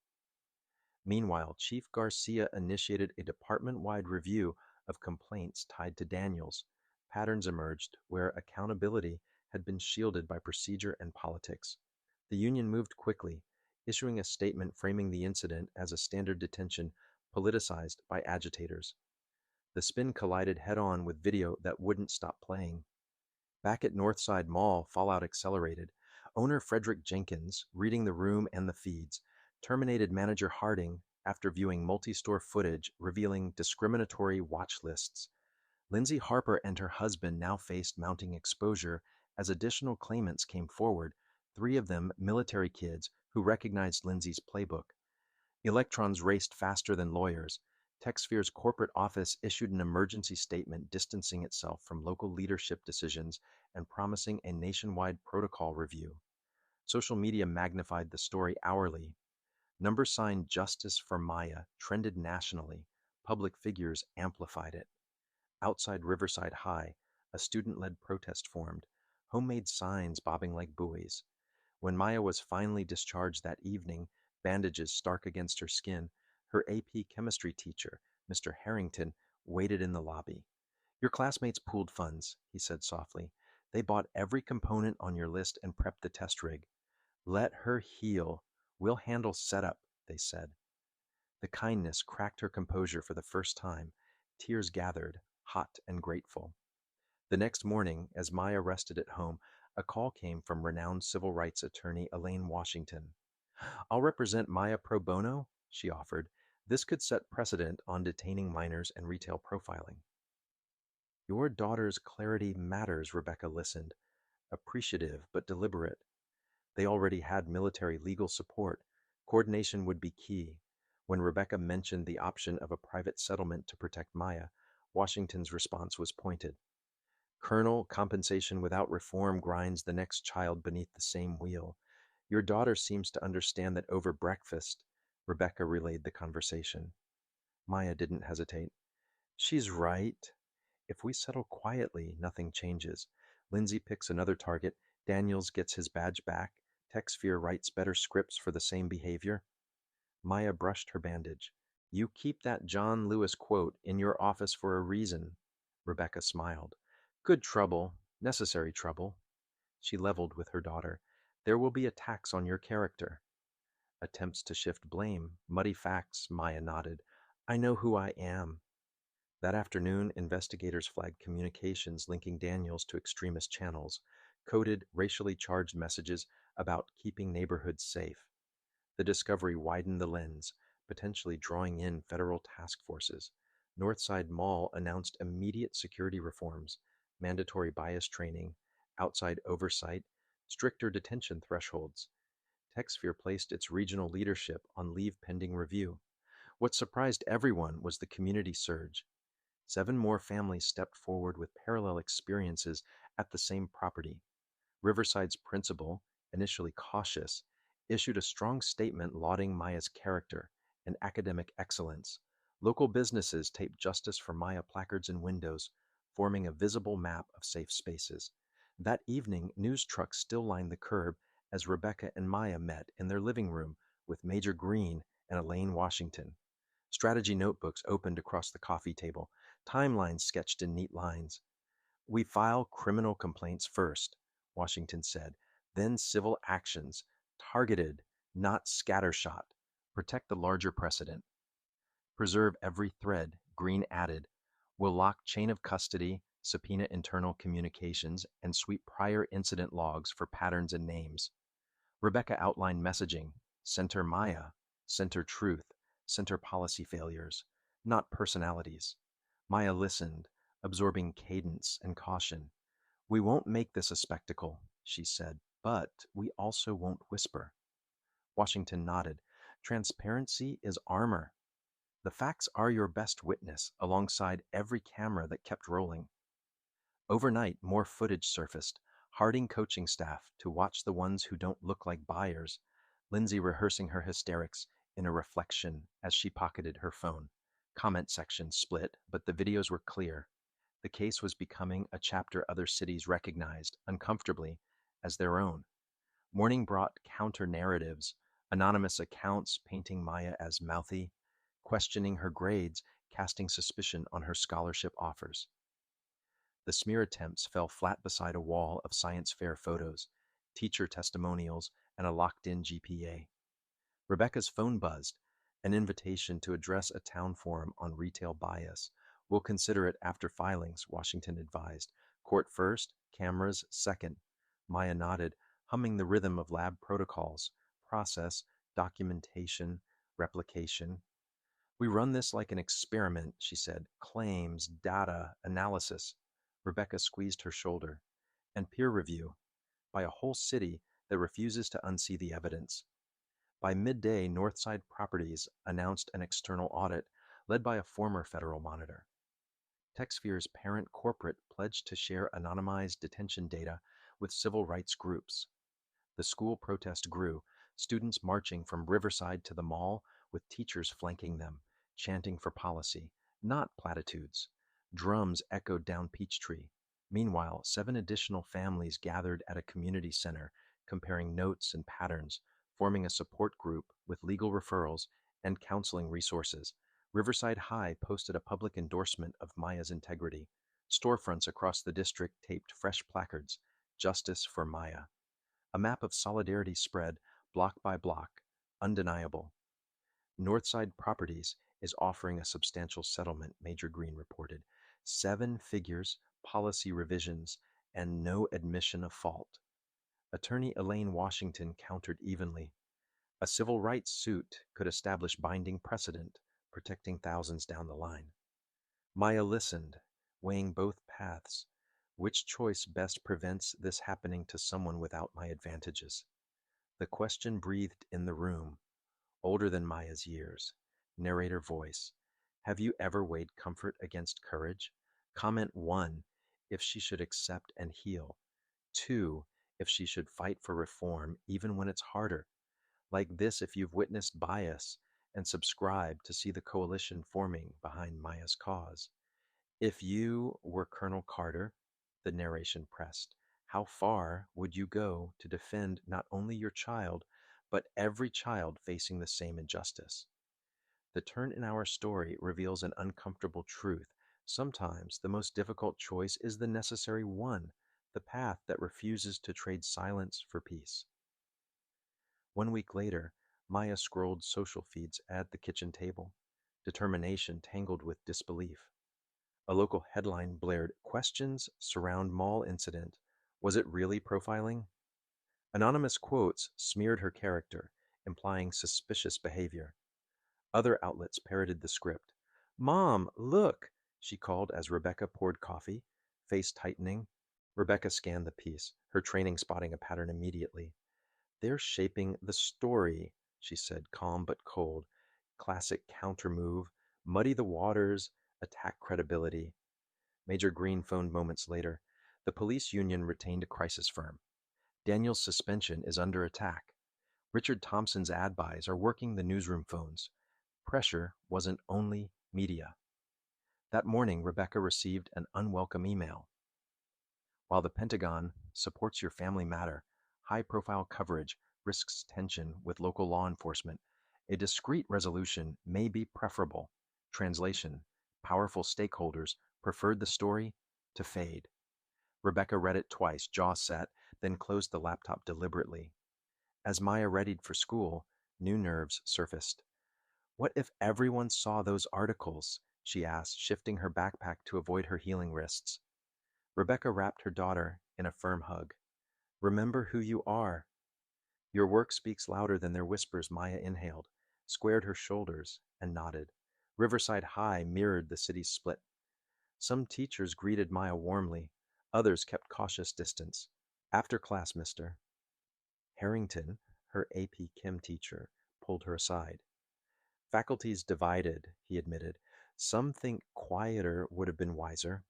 Meanwhile, Chief Garcia initiated a department-wide review of complaints tied to Daniels. Patterns emerged where accountability had been shielded by procedure and politics. The union moved quickly, issuing a statement framing the incident as a standard detention politicized by agitators. The spin collided head-on with video that wouldn't stop playing. Back at Northside Mall, fallout accelerated. Owner Frederick Jenkins, reading the room and the feeds, terminated manager Harding after viewing multi-store footage revealing discriminatory watch lists. Lindsay Harper and her husband now faced mounting exposure as additional claimants came forward, three of them military kids who recognized Lindsay's playbook. Electrons raced faster than lawyers. TechSphere's corporate office issued an emergency statement distancing itself from local leadership decisions and promising a nationwide protocol review. Social media magnified the story hourly. Number sign Justice for Maya trended nationally. Public figures amplified it. Outside Riverside High, a student led protest formed, homemade signs bobbing like buoys. When Maya was finally discharged that evening, bandages stark against her skin, her AP chemistry teacher, Mr. Harrington, waited in the lobby. Your classmates pooled funds, he said softly. They bought every component on your list and prepped the test rig. Let her heal. We'll handle setup, they said. The kindness cracked her composure for the first time. Tears gathered, hot and grateful. The next morning, as Maya rested at home, a call came from renowned civil rights attorney Elaine Washington. I'll represent Maya pro bono, she offered. This could set precedent on detaining minors and retail profiling. Your daughter's clarity matters, Rebecca listened, appreciative but deliberate. They already had military legal support. Coordination would be key. When Rebecca mentioned the option of a private settlement to protect Maya, Washington's response was pointed. Colonel, compensation without reform grinds the next child beneath the same wheel. Your daughter seems to understand that over breakfast, Rebecca relayed the conversation. Maya didn't hesitate. She's right. If we settle quietly, nothing changes. Lindsay picks another target. Daniels gets his badge back. TechSphere writes better scripts for the same behavior. Maya brushed her bandage. You keep that John Lewis quote in your office for a reason. Rebecca smiled. Good trouble, necessary trouble. She leveled with her daughter. There will be attacks on your character. Attempts to shift blame, muddy facts, Maya nodded. I know who I am. That afternoon, investigators flagged communications linking Daniels to extremist channels, coded racially charged messages about keeping neighborhoods safe. The discovery widened the lens, potentially drawing in federal task forces. Northside Mall announced immediate security reforms, mandatory bias training, outside oversight, stricter detention thresholds. TechSphere placed its regional leadership on leave pending review. What surprised everyone was the community surge. 7 more families stepped forward with parallel experiences at the same property. Riverside's principal, initially cautious, issued a strong statement lauding Maya's character and academic excellence. Local businesses taped Justice for Maya placards in windows, forming a visible map of safe spaces. That evening, news trucks still lined the curb as Rebecca and Maya met in their living room with Major Green and Elaine Washington. Strategy notebooks opened across the coffee table, timelines sketched in neat lines. We file criminal complaints first, Washington said, then civil actions, targeted, not scattershot. Protect the larger precedent. Preserve every thread, Green added. We'll lock chain of custody, subpoena internal communications, and sweep prior incident logs for patterns and names. Rebecca outlined messaging, center Maya, center truth, center policy failures, not personalities. Maya listened, absorbing cadence and caution. We won't make this a spectacle, she said, but we also won't whisper. Washington nodded. Transparency is armor. The facts are your best witness, alongside every camera that kept rolling. Overnight, more footage surfaced. Harding coaching staff to watch the ones who don't look like buyers. Lindsay rehearsing her hysterics in a reflection as she pocketed her phone. Comment section split, but the videos were clear. The case was becoming a chapter other cities recognized, uncomfortably, as their own. Morning brought counter narratives, anonymous accounts painting Maya as mouthy, questioning her grades, casting suspicion on her scholarship offers. The smear attempts fell flat beside a wall of science fair photos, teacher testimonials, and a locked-in GPA. Rebecca's phone buzzed, an invitation to address a town forum on retail bias. We'll consider it after filings, Washington advised. Court first, cameras second. Maya nodded, humming the rhythm of lab protocols, process, documentation, replication. We run this like an experiment, she said. Claims, data, analysis. Rebecca squeezed her shoulder. And peer review by a whole city that refuses to unsee the evidence. By midday, Northside Properties announced an external audit led by a former federal monitor. TechSphere's parent corporate pledged to share anonymized detention data with civil rights groups. The school protest grew, students marching from Riverside to the mall with teachers flanking them, chanting for policy, not platitudes. Drums echoed down Peachtree. Meanwhile, 7 additional families gathered at a community center, comparing notes and patterns, forming a support group with legal referrals and counseling resources. Riverside High posted a public endorsement of Maya's integrity. Storefronts across the district taped fresh placards, Justice for Maya. A map of solidarity spread, block by block, undeniable. Northside Properties is offering a substantial settlement, Major Green reported. 7 figures, policy revisions, and no admission of fault. Attorney Elaine Washington countered evenly. A civil rights suit could establish binding precedent, protecting thousands down the line. Maya listened, weighing both paths. Which choice best prevents this happening to someone without my advantages? The question breathed in the room, older than Maya's years. Narrator voice. Have you ever weighed comfort against courage? Comment 1, if she should accept and heal. 2, if she should fight for reform even when it's harder. Like this if you've witnessed bias, and subscribe to see the coalition forming behind Maya's cause. If you were Colonel Carter, the narration pressed, how far would you go to defend not only your child, but every child facing the same injustice? The turn in our story reveals an uncomfortable truth. Sometimes the most difficult choice is the necessary one, the path that refuses to trade silence for peace. 1 week later, Maya scrolled social feeds at the kitchen table, determination tangled with disbelief. A local headline blared, "Questions surround mall incident. Was it really profiling?" Anonymous quotes smeared her character, implying suspicious behavior. Other outlets parroted the script. "Mom, look!" she called as Rebecca poured coffee, face tightening. Rebecca scanned the piece, her training spotting a pattern immediately. "They're shaping the story," she said, calm but cold. "Classic counter move, muddy the waters, attack credibility." Major Green phoned moments later. The police union retained a crisis firm. Daniel's suspension is under attack. Richard Thompson's ad buys are working the newsroom phones. Pressure wasn't only media. That morning, Rebecca received an unwelcome email. While the Pentagon supports your family matter, high-profile coverage risks tension with local law enforcement. A discreet resolution may be preferable. Translation: powerful stakeholders preferred the story to fade. Rebecca read it twice, jaw set, then closed the laptop deliberately. As Maya readied for school, new nerves surfaced. What if everyone saw those articles? She asked, shifting her backpack to avoid her healing wrists. Rebecca wrapped her daughter in a firm hug. Remember who you are. Your work speaks louder than their whispers, Maya inhaled, squared her shoulders, and nodded. Riverside High mirrored the city's split. Some teachers greeted Maya warmly. Others kept cautious distance. After class, mister. Harrington, her AP Chem teacher, pulled her aside. Faculty's divided, he admitted. Some think quieter would have been wiser.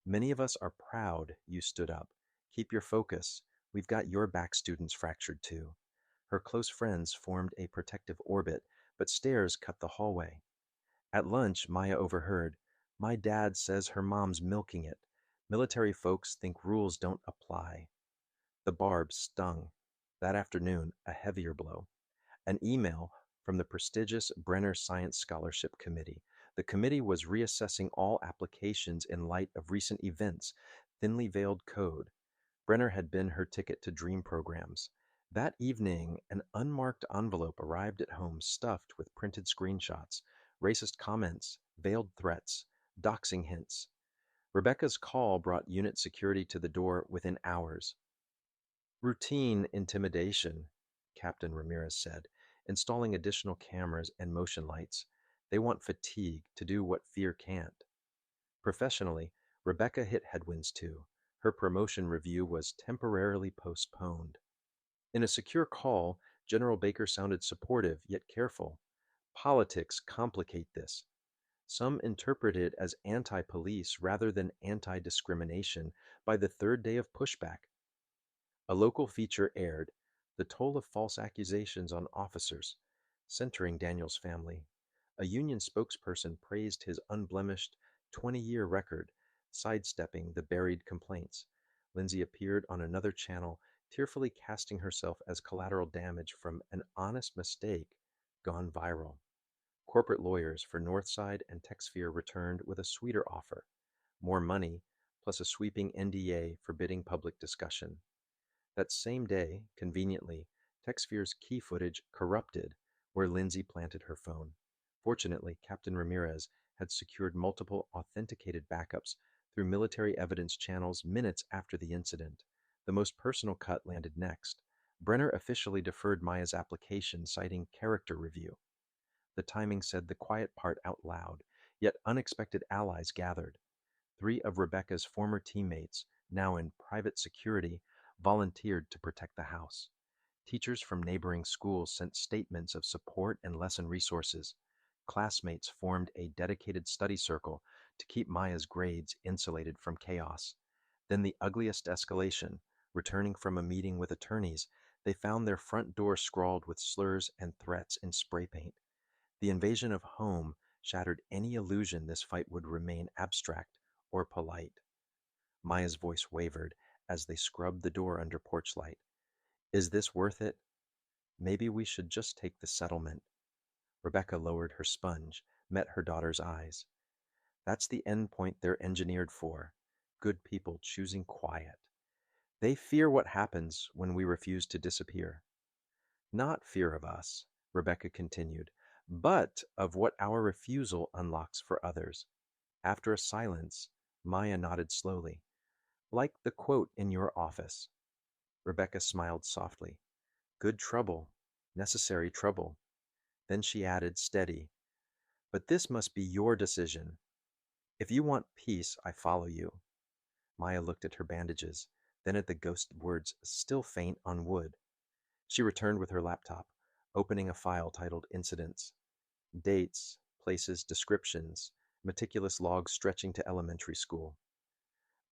Many of us are proud you stood up. Keep your focus. We've got your back, students fractured too. Her close friends formed a protective orbit, but stairs cut the hallway. At lunch, Maya overheard, "My dad says her mom's milking it. Military folks think rules don't apply." The barb stung. That afternoon, a heavier blow. An email from the prestigious Brenner Science Scholarship Committee. The committee was reassessing all applications in light of recent events, thinly veiled code. Brenner had been her ticket to dream programs. That evening, an unmarked envelope arrived at home stuffed with printed screenshots, racist comments, veiled threats, doxing hints. Rebecca's call brought unit security to the door within hours. "Routine intimidation," Captain Ramirez said, installing additional cameras and motion lights. They want fatigue to do what fear can't. Professionally, Rebecca hit headwinds too. Her promotion review was temporarily postponed. In a secure call, General Baker sounded supportive yet careful. Politics complicate this. Some interpret it as anti police rather than anti discrimination by the third day of pushback. A local feature aired The Toll of False Accusations on Officers, centering Daniel's family. A union spokesperson praised his unblemished 20-year record, sidestepping the buried complaints. Lindsay appeared on another channel, tearfully casting herself as collateral damage from an honest mistake gone viral. Corporate lawyers for Northside and TechSphere returned with a sweeter offer: more money, plus a sweeping NDA forbidding public discussion. That same day, conveniently, TechSphere's key footage corrupted where Lindsay planted her phone. Fortunately, Captain Ramirez had secured multiple authenticated backups through military evidence channels minutes after the incident. The most personal cut landed next. Brenner officially deferred Maya's application, citing character review. The timing said the quiet part out loud, yet unexpected allies gathered. Three of Rebecca's former teammates, now in private security, volunteered to protect the house. Teachers from neighboring schools sent statements of support and lesson resources. Classmates formed a dedicated study circle to keep Maya's grades insulated from chaos. Then the ugliest escalation. Returning from a meeting with attorneys, they found their front door scrawled with slurs and threats in spray paint. The invasion of home shattered any illusion this fight would remain abstract or polite. Maya's voice wavered as they scrubbed the door under porch light. Is this worth it? Maybe we should just take the settlement. Rebecca lowered her sponge, met her daughter's eyes. That's the end point they're engineered for. Good people choosing quiet. They fear what happens when we refuse to disappear. Not fear of us, Rebecca continued, but of what our refusal unlocks for others. After a silence, Maya nodded slowly. Like the quote in your office. Rebecca smiled softly. Good trouble, necessary trouble. Then she added, steady, but this must be your decision. If you want peace, I follow you. Maya looked at her bandages, then at the ghost words still faint on wood. She returned with her laptop, opening a file titled Incidents. Dates, places, descriptions, meticulous logs stretching to elementary school.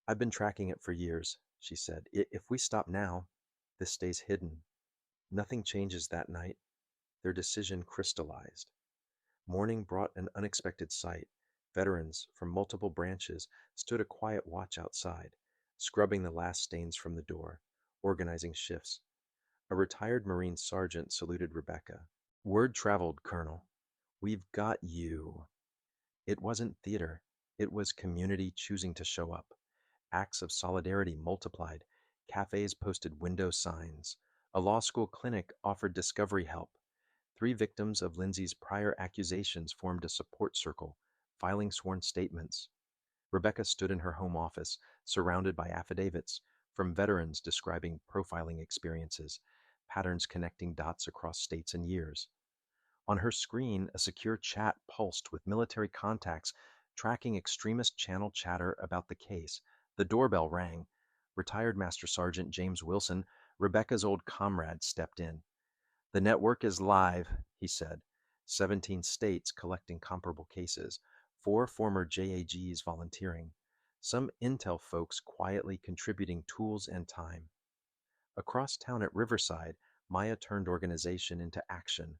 I've been tracking it for years, she said. If we stop now, this stays hidden. Nothing changes that night. Their decision crystallized. Morning brought an unexpected sight. Veterans from multiple branches stood a quiet watch outside, scrubbing the last stains from the door, organizing shifts. A retired Marine sergeant saluted Rebecca. Word traveled, Colonel. We've got you. It wasn't theater. It was community choosing to show up. Acts of solidarity multiplied. Cafes posted window signs. A law school clinic offered discovery help. Three victims of Lindsay's prior accusations formed a support circle, filing sworn statements. Rebecca stood in her home office, surrounded by affidavits from veterans describing profiling experiences, patterns connecting dots across states and years. On her screen, a secure chat pulsed with military contacts tracking extremist channel chatter about the case. The doorbell rang. Retired Master Sergeant James Wilson, Rebecca's old comrade, stepped in. The network is live, he said. 17 states collecting comparable cases, 4 former JAGs volunteering, some intel folks quietly contributing tools and time. Across town at Riverside, Maya turned organization into action.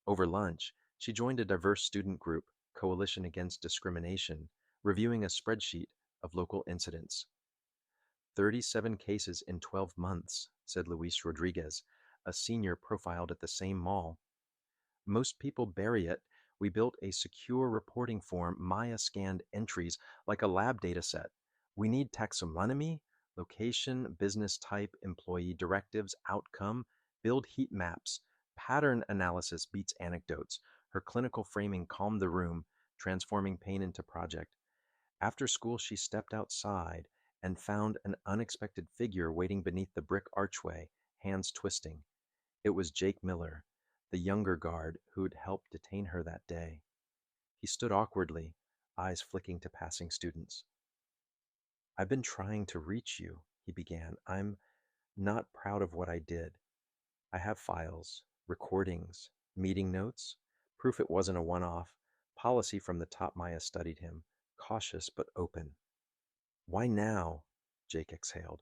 Over lunch, she joined a diverse student group, Coalition Against Discrimination, reviewing a spreadsheet of local incidents. 37 cases in 12 months, said Luis Rodriguez, a senior profiled at the same mall. Most people bury it. We built a secure reporting form. Maya scanned entries like a lab data set. We need taxonomy, location, business type, employee directives, outcome, build heat maps. Pattern analysis beats anecdotes. Her clinical framing calmed the room, transforming pain into project. After school, she stepped outside and found an unexpected figure waiting beneath the brick archway, hands twisting. It was Jake Miller, the younger guard who'd helped detain her that day. He stood awkwardly, eyes flicking to passing students. "I've been trying to reach you," he began. "I'm not proud of what I did. I have files, recordings, meeting notes, proof it wasn't a one off. Policy from the top." Maya studied him, cautious but open. "Why now?" Jake exhaled.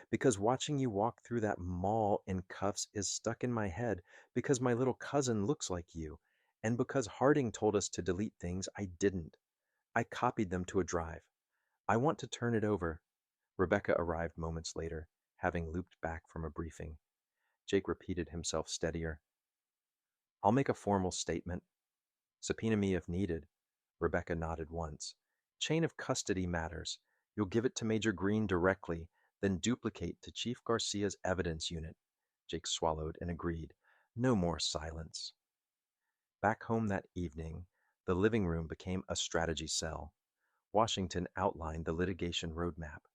"Because watching you walk through that mall in cuffs is stuck in my head, because my little cousin looks like you, and because Harding told us to delete things I didn't. I copied them to a drive. I want to turn it over." Rebecca arrived moments later, having looped back from a briefing. Jake repeated himself steadier. "I'll make a formal statement. Subpoena me if needed." Rebecca nodded once. "Chain of custody matters. You'll give it to Major Green directly, then duplicate to Chief Garcia's evidence unit." Jake swallowed and agreed. No more silence. Back home that evening, the living room became a strategy cell. Washington outlined the litigation roadmap.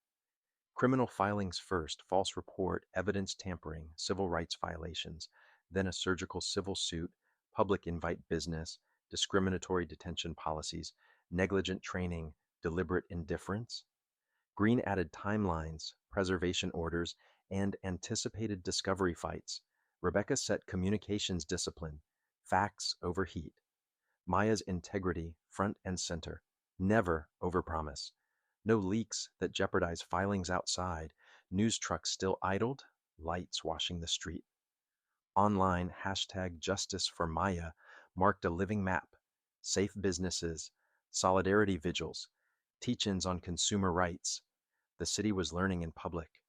Criminal filings first, false report, evidence tampering, civil rights violations, then a surgical civil suit, public invite business, discriminatory detention policies, negligent training, deliberate indifference. Green added timelines, preservation orders, and anticipated discovery fights. Rebecca set communications discipline, facts overheat. Maya's integrity front and center, never overpromise. No leaks that jeopardize filings outside, news trucks still idled, lights washing the street. Online hashtag justice for Maya marked a living map. Safe businesses, solidarity vigils, teach-ins on consumer rights. The city was learning in public.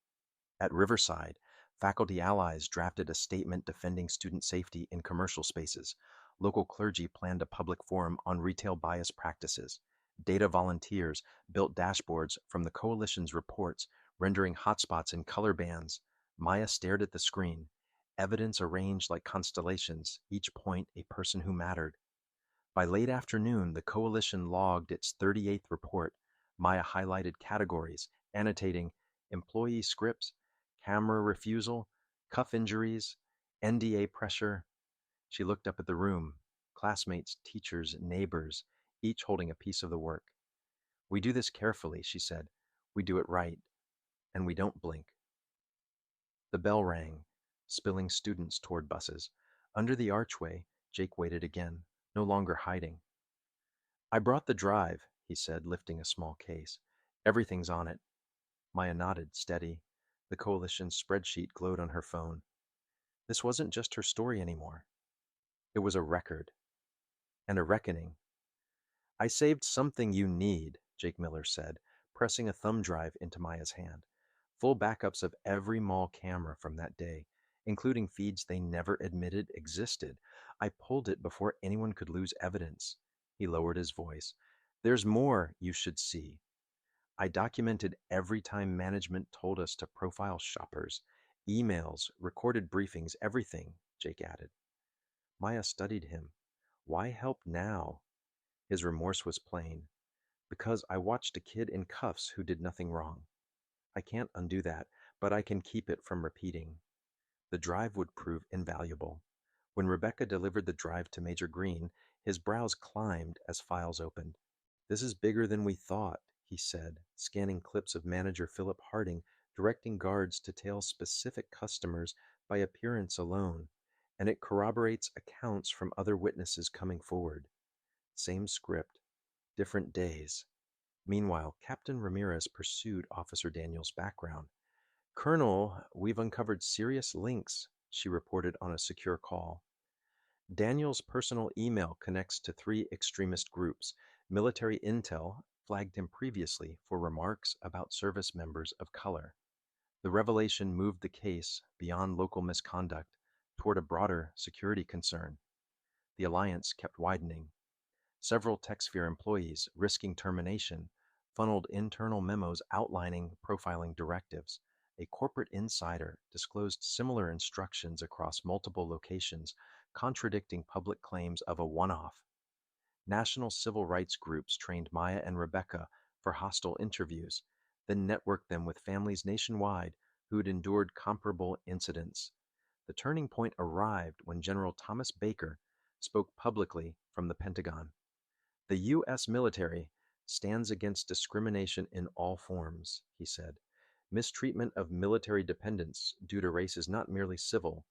At Riverside, faculty allies drafted a statement defending student safety in commercial spaces. Local clergy planned a public forum on retail bias practices. Data volunteers built dashboards from the coalition's reports, rendering hotspots in color bands. Maya stared at the screen, evidence arranged like constellations, each point a person who mattered. By late afternoon, the coalition logged its 38th report. Maya highlighted categories, annotating employee scripts, camera refusal, cuff injuries, NDA pressure. She looked up at the room, classmates, teachers, neighbors, each holding a piece of the work. "We do this carefully," she said. "We do it right, and we don't blink." The bell rang, spilling students toward buses. Under the archway, Jake waited again, no longer hiding. "I brought the drive," he said, lifting a small case. "Everything's on it." Maya nodded, steady. The coalition's spreadsheet glowed on her phone. This wasn't just her story anymore. It was a record, and a reckoning. "I saved something you need," Jake Miller said, pressing a thumb drive into Maya's hand. Full backups of every mall camera from that day, including feeds they never admitted existed. "I pulled it before anyone could lose evidence." He lowered his voice. "There's more you should see. I documented every time management told us to profile shoppers. Emails, recorded briefings, everything," Jake added. Maya studied him. Why help now? His remorse was plain. "Because I watched a kid in cuffs who did nothing wrong. I can't undo that, but I can keep it from repeating." The drive would prove invaluable. When Rebecca delivered the drive to Major Green, his brows climbed as files opened. "This is bigger than we thought," he said, scanning clips of manager Philip Harding directing guards to tail specific customers by appearance alone, and it corroborates accounts from other witnesses coming forward. Same script, different days. Meanwhile, Captain Ramirez pursued Officer Daniels' background. "Colonel, we've uncovered serious links," she reported on a secure call. Daniels' personal email connects to 3 extremist groups. Military intel flagged him previously for remarks about service members of color. The revelation moved the case beyond local misconduct toward a broader security concern. The alliance kept widening. Several TechSphere employees, risking termination, funneled internal memos outlining profiling directives. A corporate insider disclosed similar instructions across multiple locations, contradicting public claims of a one-off. National civil rights groups trained Maya and Rebecca for hostile interviews, then networked them with families nationwide who'd endured comparable incidents. The turning point arrived when General Thomas Baker spoke publicly from the Pentagon. The U.S. military stands against discrimination in all forms, he said. Mistreatment of military dependents due to race is not merely civil,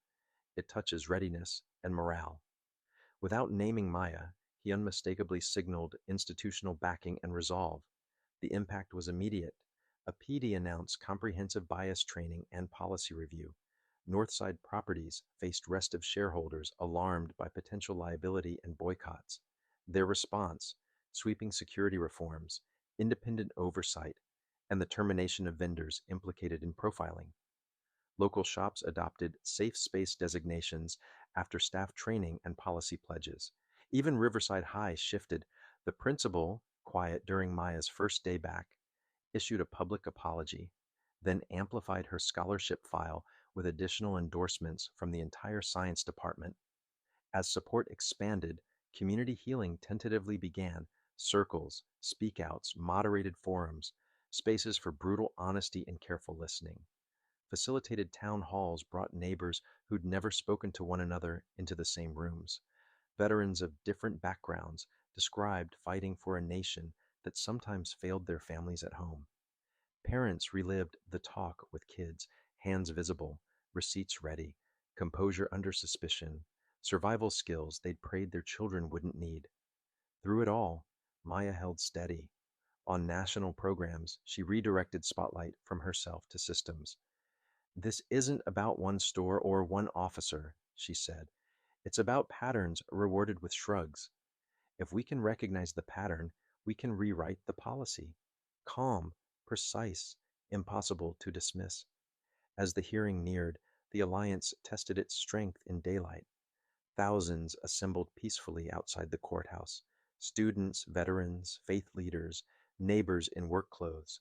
it touches readiness and morale. Without naming Maya, he unmistakably signaled institutional backing and resolve. The impact was immediate. A PD announced comprehensive bias training and policy review. Northside Properties faced restive shareholders alarmed by potential liability and boycotts. Their response: sweeping security reforms, independent oversight, and the termination of vendors implicated in profiling. Local shops adopted safe space designations after staff training and policy pledges. Even Riverside High shifted. The principal, quiet during Maya's first day back, issued a public apology, then amplified her scholarship file with additional endorsements from the entire science department. As support expanded, community healing tentatively began: circles, speakouts, moderated forums, spaces for brutal honesty and careful listening. Facilitated town halls brought neighbors who'd never spoken to one another into the same rooms. Veterans of different backgrounds described fighting for a nation that sometimes failed their families at home. Parents relived the talk with kids, hands visible, receipts ready, composure under suspicion, survival skills they'd prayed their children wouldn't need. Through it all, Maya held steady. On national programs, she redirected spotlight from herself to systems. "This isn't about one store or one officer," she said. "It's about patterns rewarded with shrugs. If we can recognize the pattern, we can rewrite the policy." Calm, precise, impossible to dismiss. As the hearing neared, the alliance tested its strength in daylight. Thousands assembled peacefully outside the courthouse: students, veterans, faith leaders, neighbors in work clothes.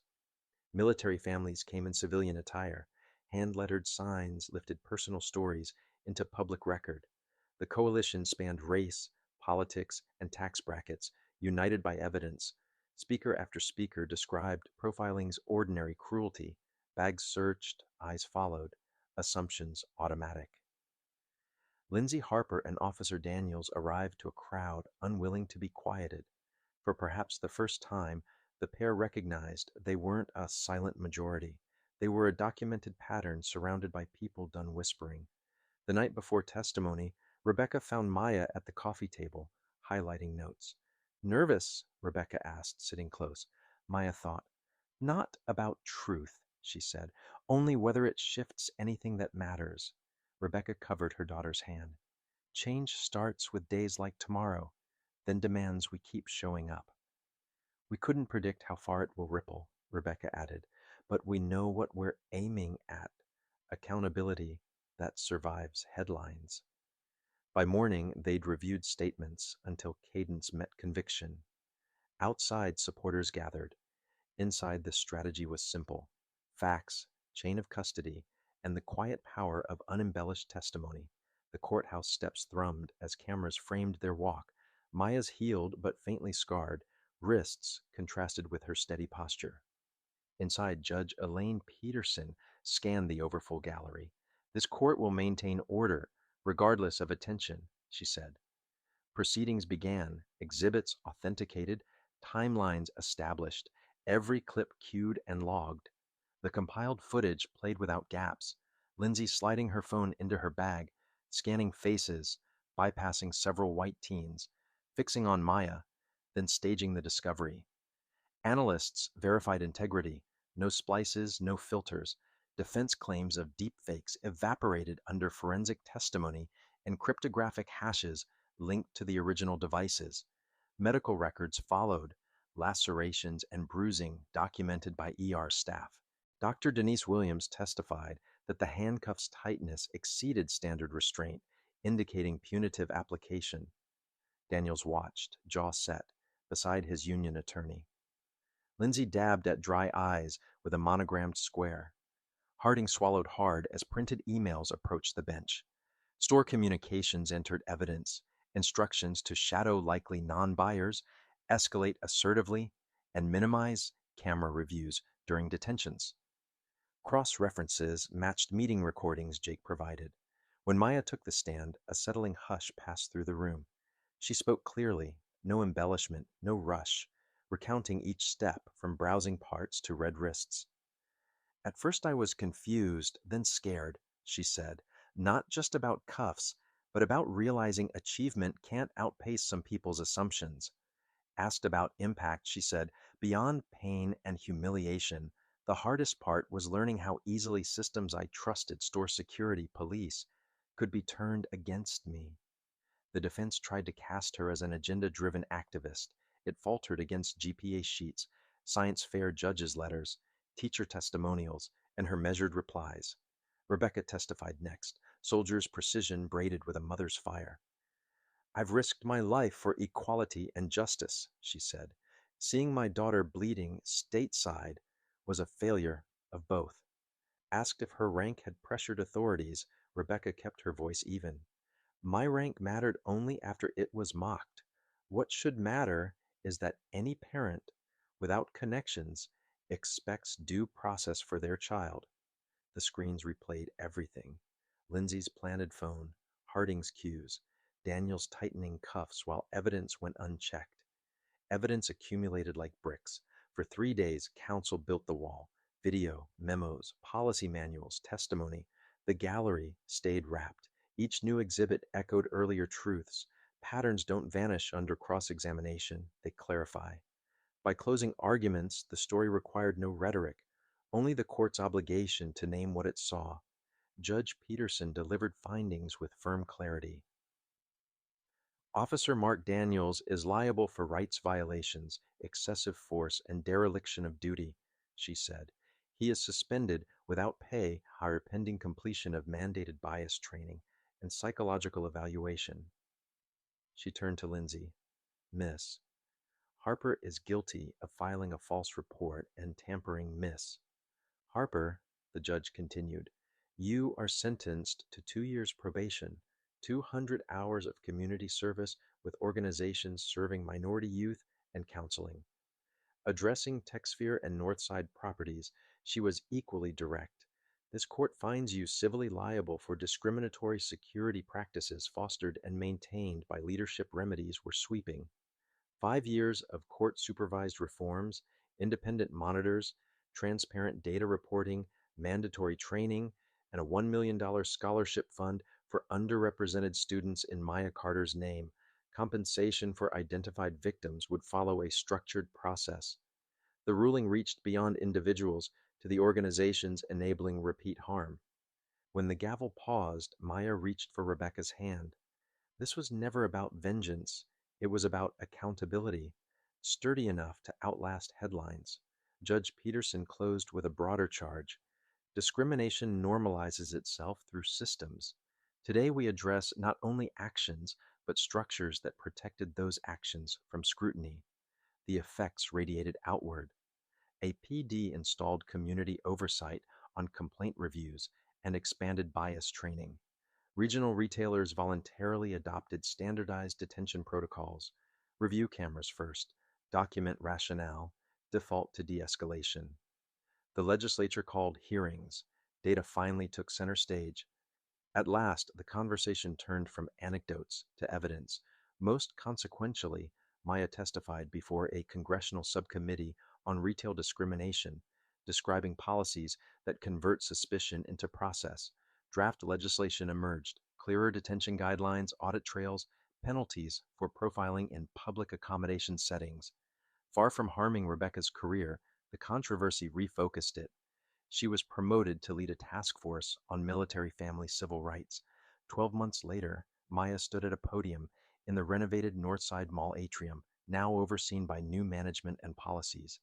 Military families came in civilian attire. Hand-lettered signs lifted personal stories into public record. The coalition spanned race, politics, and tax brackets, united by evidence. Speaker after speaker described profiling's ordinary cruelty: bags searched, eyes followed, assumptions automatic. Lindsay Harper and Officer Daniels arrived to a crowd unwilling to be quieted. For perhaps the first time, the pair recognized they weren't a silent majority. They were a documented pattern surrounded by people done whispering. The night before testimony, Rebecca found Maya at the coffee table, highlighting notes. "Nervous?" Rebecca asked, sitting close. Maya thought. "Not about truth," she said, "only whether it shifts anything that matters." Rebecca covered her daughter's hand. "Change starts with days like tomorrow, then demands we keep showing up." "We couldn't predict how far it will ripple," Rebecca added, "but we know what we're aiming at: accountability that survives headlines." By morning, they'd reviewed statements until cadence met conviction. Outside, supporters gathered. Inside, the strategy was simple: facts, chain of custody, and the quiet power of unembellished testimony. The courthouse steps thrummed as cameras framed their walk. Maya's healed but faintly scarred wrists contrasted with her steady posture. Inside, Judge Elaine Peterson scanned the overfull gallery. "This court will maintain order, regardless of attention," she said. Proceedings began, exhibits authenticated, timelines established, every clip cued and logged. The compiled footage played without gaps, Lindsay sliding her phone into her bag, scanning faces, bypassing several white teens, fixing on Maya, then staging the discovery. Analysts verified integrity: no splices, no filters. Defense claims of deepfakes evaporated under forensic testimony and cryptographic hashes linked to the original devices. Medical records followed: lacerations and bruising documented by ER staff. Dr. Denise Williams testified that the handcuff's tightness exceeded standard restraint, indicating punitive application. Daniels watched, jaw set, beside his union attorney. Lindsay dabbed at dry eyes with a monogrammed square. Harding swallowed hard as printed emails approached the bench. Store communications entered evidence: instructions to shadow likely non-buyers, escalate assertively, and minimize camera reviews during detentions. Cross-references matched meeting recordings Jake provided. When Maya took the stand, a settling hush passed through the room. She spoke clearly, no embellishment, no rush, recounting each step from browsing parts to red wrists. At first I was confused, then scared, she said, not just about cuffs, but about realizing achievement can't outpace some people's assumptions. Asked about impact, she said, beyond pain and humiliation, the hardest part was learning how easily systems I trusted, store security, police, could be turned against me. The defense tried to cast her as an agenda driven activist. It faltered against GPA sheets, science fair judges' letters, teacher testimonials, and her measured replies. Rebecca testified next, soldier's precision braided with a mother's fire. I've risked my life for equality and justice, she said. Seeing my daughter bleeding stateside was a failure of both. Asked if her rank had pressured authorities, Rebecca kept her voice even. My rank mattered only after it was mocked. What should matter is that any parent, without connections, expects due process for their child. The screens replayed everything. Lindsay's planted phone, Harding's cues, Daniel's tightening cuffs while evidence went unchecked. Evidence accumulated like bricks. For 3 days, counsel built the wall. Video, memos, policy manuals, testimony. The gallery stayed wrapped. Each new exhibit echoed earlier truths. Patterns don't vanish under cross examination, they clarify. By closing arguments, the story required no rhetoric, only the court's obligation to name what it saw. Judge Peterson delivered findings with firm clarity. Officer Mark Daniels is liable for rights violations, excessive force, and dereliction of duty, she said. He is suspended without pay, hire pending completion of mandated bias training and psychological evaluation. She turned to Lindsay. Miss, Harper is guilty of filing a false report and tampering, Miss. Harper, the judge continued, you are sentenced to 2 years probation, 200 hours of community service with organizations serving minority youth and counseling. Addressing Techsphere and Northside properties, she was equally direct. This court finds you civilly liable for discriminatory security practices fostered and maintained by leadership remedies were sweeping. 5 years of court-supervised reforms, independent monitors, transparent data reporting, mandatory training, and a $1 million scholarship fund for underrepresented students in Maya Carter's name. Compensation for identified victims would follow a structured process. The ruling reached beyond individuals to the organizations enabling repeat harm. When the gavel paused, Maya reached for Rebecca's hand. This was never about vengeance. It was about accountability, sturdy enough to outlast headlines. Judge Peterson closed with a broader charge. Discrimination normalizes itself through systems. Today we address not only actions, but structures that protected those actions from scrutiny. The effects radiated outward. A PD installed community oversight on complaint reviews and expanded bias training. Regional retailers voluntarily adopted standardized detention protocols. Review cameras first, document rationale, default to de-escalation. The legislature called hearings. Data finally took center stage. At last, the conversation turned from anecdotes to evidence. Most consequentially, Maya testified before a congressional subcommittee on retail discrimination, describing policies that convert suspicion into process. Draft legislation emerged, clearer detention guidelines, audit trails, penalties for profiling in public accommodation settings. Far from harming Rebecca's career, the controversy refocused it. She was promoted to lead a task force on military family civil rights. 12 months later, Maya stood at a podium in the renovated Northside Mall atrium, now overseen by new management and policies.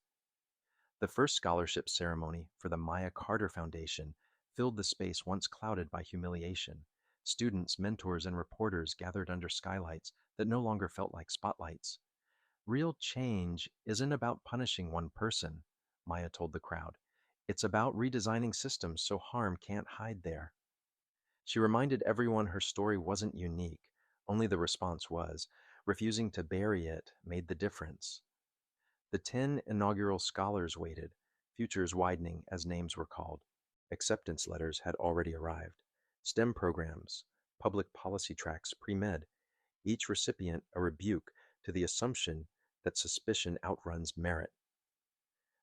The first scholarship ceremony for the Maya Carter Foundation filled the space once clouded by humiliation. Students, mentors, and reporters gathered under skylights that no longer felt like spotlights. Real change isn't about punishing one person, Maya told the crowd. It's about redesigning systems so harm can't hide there. She reminded everyone her story wasn't unique, only the response was. Refusing to bury it made the difference. The 10 inaugural scholars waited, futures widening as names were called. Acceptance letters had already arrived. STEM programs, public policy tracks, pre-med, each recipient a rebuke to the assumption that suspicion outruns merit.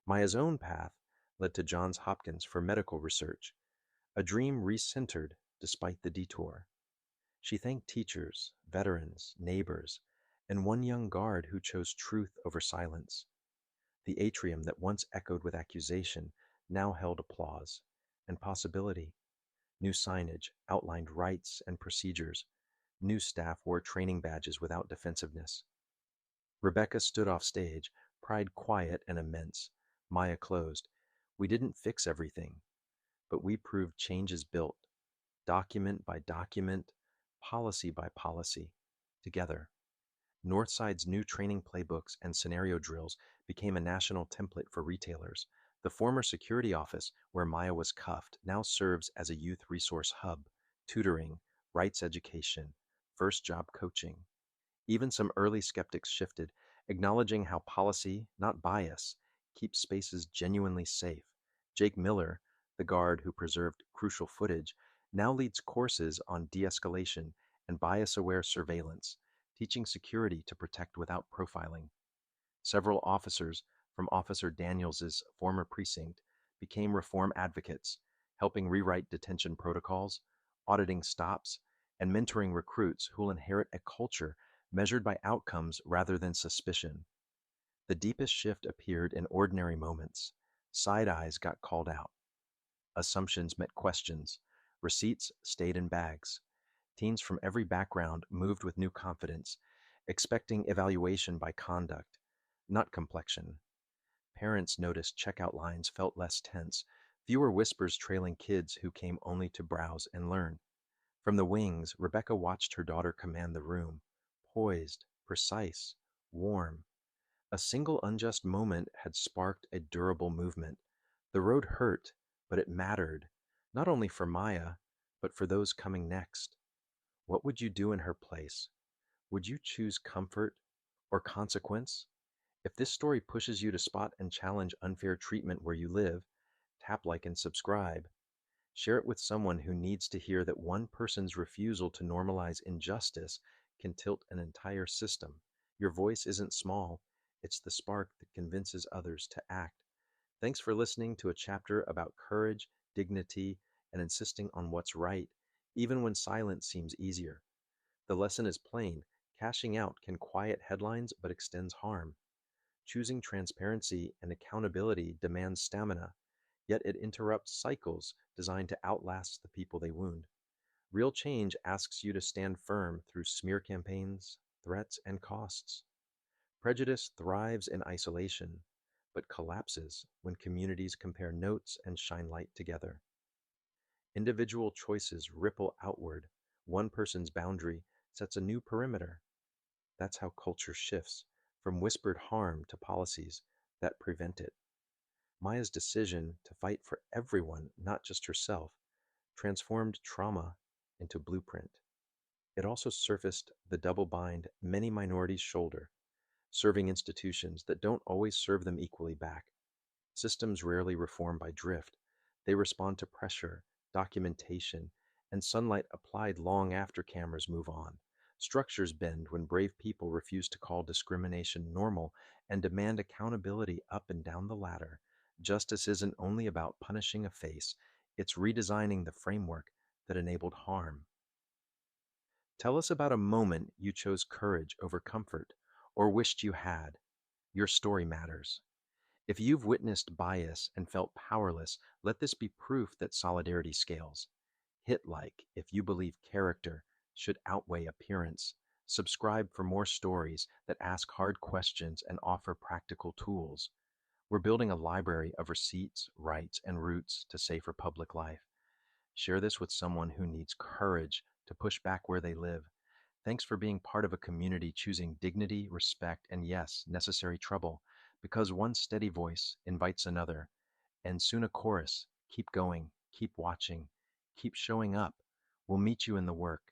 Maya's own path led to Johns Hopkins for medical research, a dream recentered despite the detour. She thanked teachers, veterans, neighbors, and one young guard who chose truth over silence. The atrium that once echoed with accusation now held applause and possibility. New signage outlined rights and procedures. New staff wore training badges without defensiveness. Rebecca stood off stage, pride quiet and immense. Maya closed. We didn't fix everything, but we proved change is built, document by document, policy by policy, together. Northside's new training playbooks and scenario drills became a national template for retailers. The former security office, where Maya was cuffed, now serves as a youth resource hub, tutoring, rights education, first job coaching. Even some early skeptics shifted, acknowledging how policy, not bias, keeps spaces genuinely safe. Jake Miller, the guard who preserved crucial footage, now leads courses on de escalation and bias aware surveillance, teaching security to protect without profiling. Several officers from Officer Daniels's former precinct became reform advocates, helping rewrite detention protocols, auditing stops, and mentoring recruits who will inherit a culture measured by outcomes rather than suspicion. The deepest shift appeared in ordinary moments. Side eyes got called out. Assumptions met questions. Receipts stayed in bags. Teens from every background moved with new confidence, expecting evaluation by conduct, not complexion. Parents noticed checkout lines felt less tense, fewer whispers trailing kids who came only to browse and learn. From the wings, Rebecca watched her daughter command the room, poised, precise, warm. A single unjust moment had sparked a durable movement. The road hurt, but it mattered, not only for Maya, but for those coming next. What would you do in her place? Would you choose comfort or consequence? If this story pushes you to spot and challenge unfair treatment where you live, tap like and subscribe. Share it with someone who needs to hear that one person's refusal to normalize injustice can tilt an entire system. Your voice isn't small, it's the spark that convinces others to act. Thanks for listening to a chapter about courage, dignity, and insisting on what's right, even when silence seems easier. The lesson is plain: cashing out can quiet headlines but extends harm. Choosing transparency and accountability demands stamina, yet it interrupts cycles designed to outlast the people they wound. Real change asks you to stand firm through smear campaigns, threats, and costs. Prejudice thrives in isolation, but collapses when communities compare notes and shine light together. Individual choices ripple outward. One person's boundary sets a new perimeter. That's how culture shifts, from whispered harm to policies that prevent it. Maya's decision to fight for everyone, not just herself, transformed trauma into blueprint. It also surfaced the double bind many minorities shoulder, serving institutions that don't always serve them equally back. Systems rarely reform by drift. They respond to pressure, documentation, and sunlight applied long after cameras move on. Structures bend when brave people refuse to call discrimination normal and demand accountability up and down the ladder. Justice isn't only about punishing a face, it's redesigning the framework that enabled harm. Tell us about a moment you chose courage over comfort or wished you had. Your story matters. If you've witnessed bias and felt powerless, let this be proof that solidarity scales. Hit like if you believe character should outweigh appearance. Subscribe for more stories that ask hard questions and offer practical tools. We're building a library of receipts, rights, and roots to safer public life. Share this with someone who needs courage to push back where they live. Thanks for being part of a community choosing dignity, respect, and yes, necessary trouble, because one steady voice invites another. And soon a chorus: keep going, keep watching, keep showing up. We'll meet you in the work.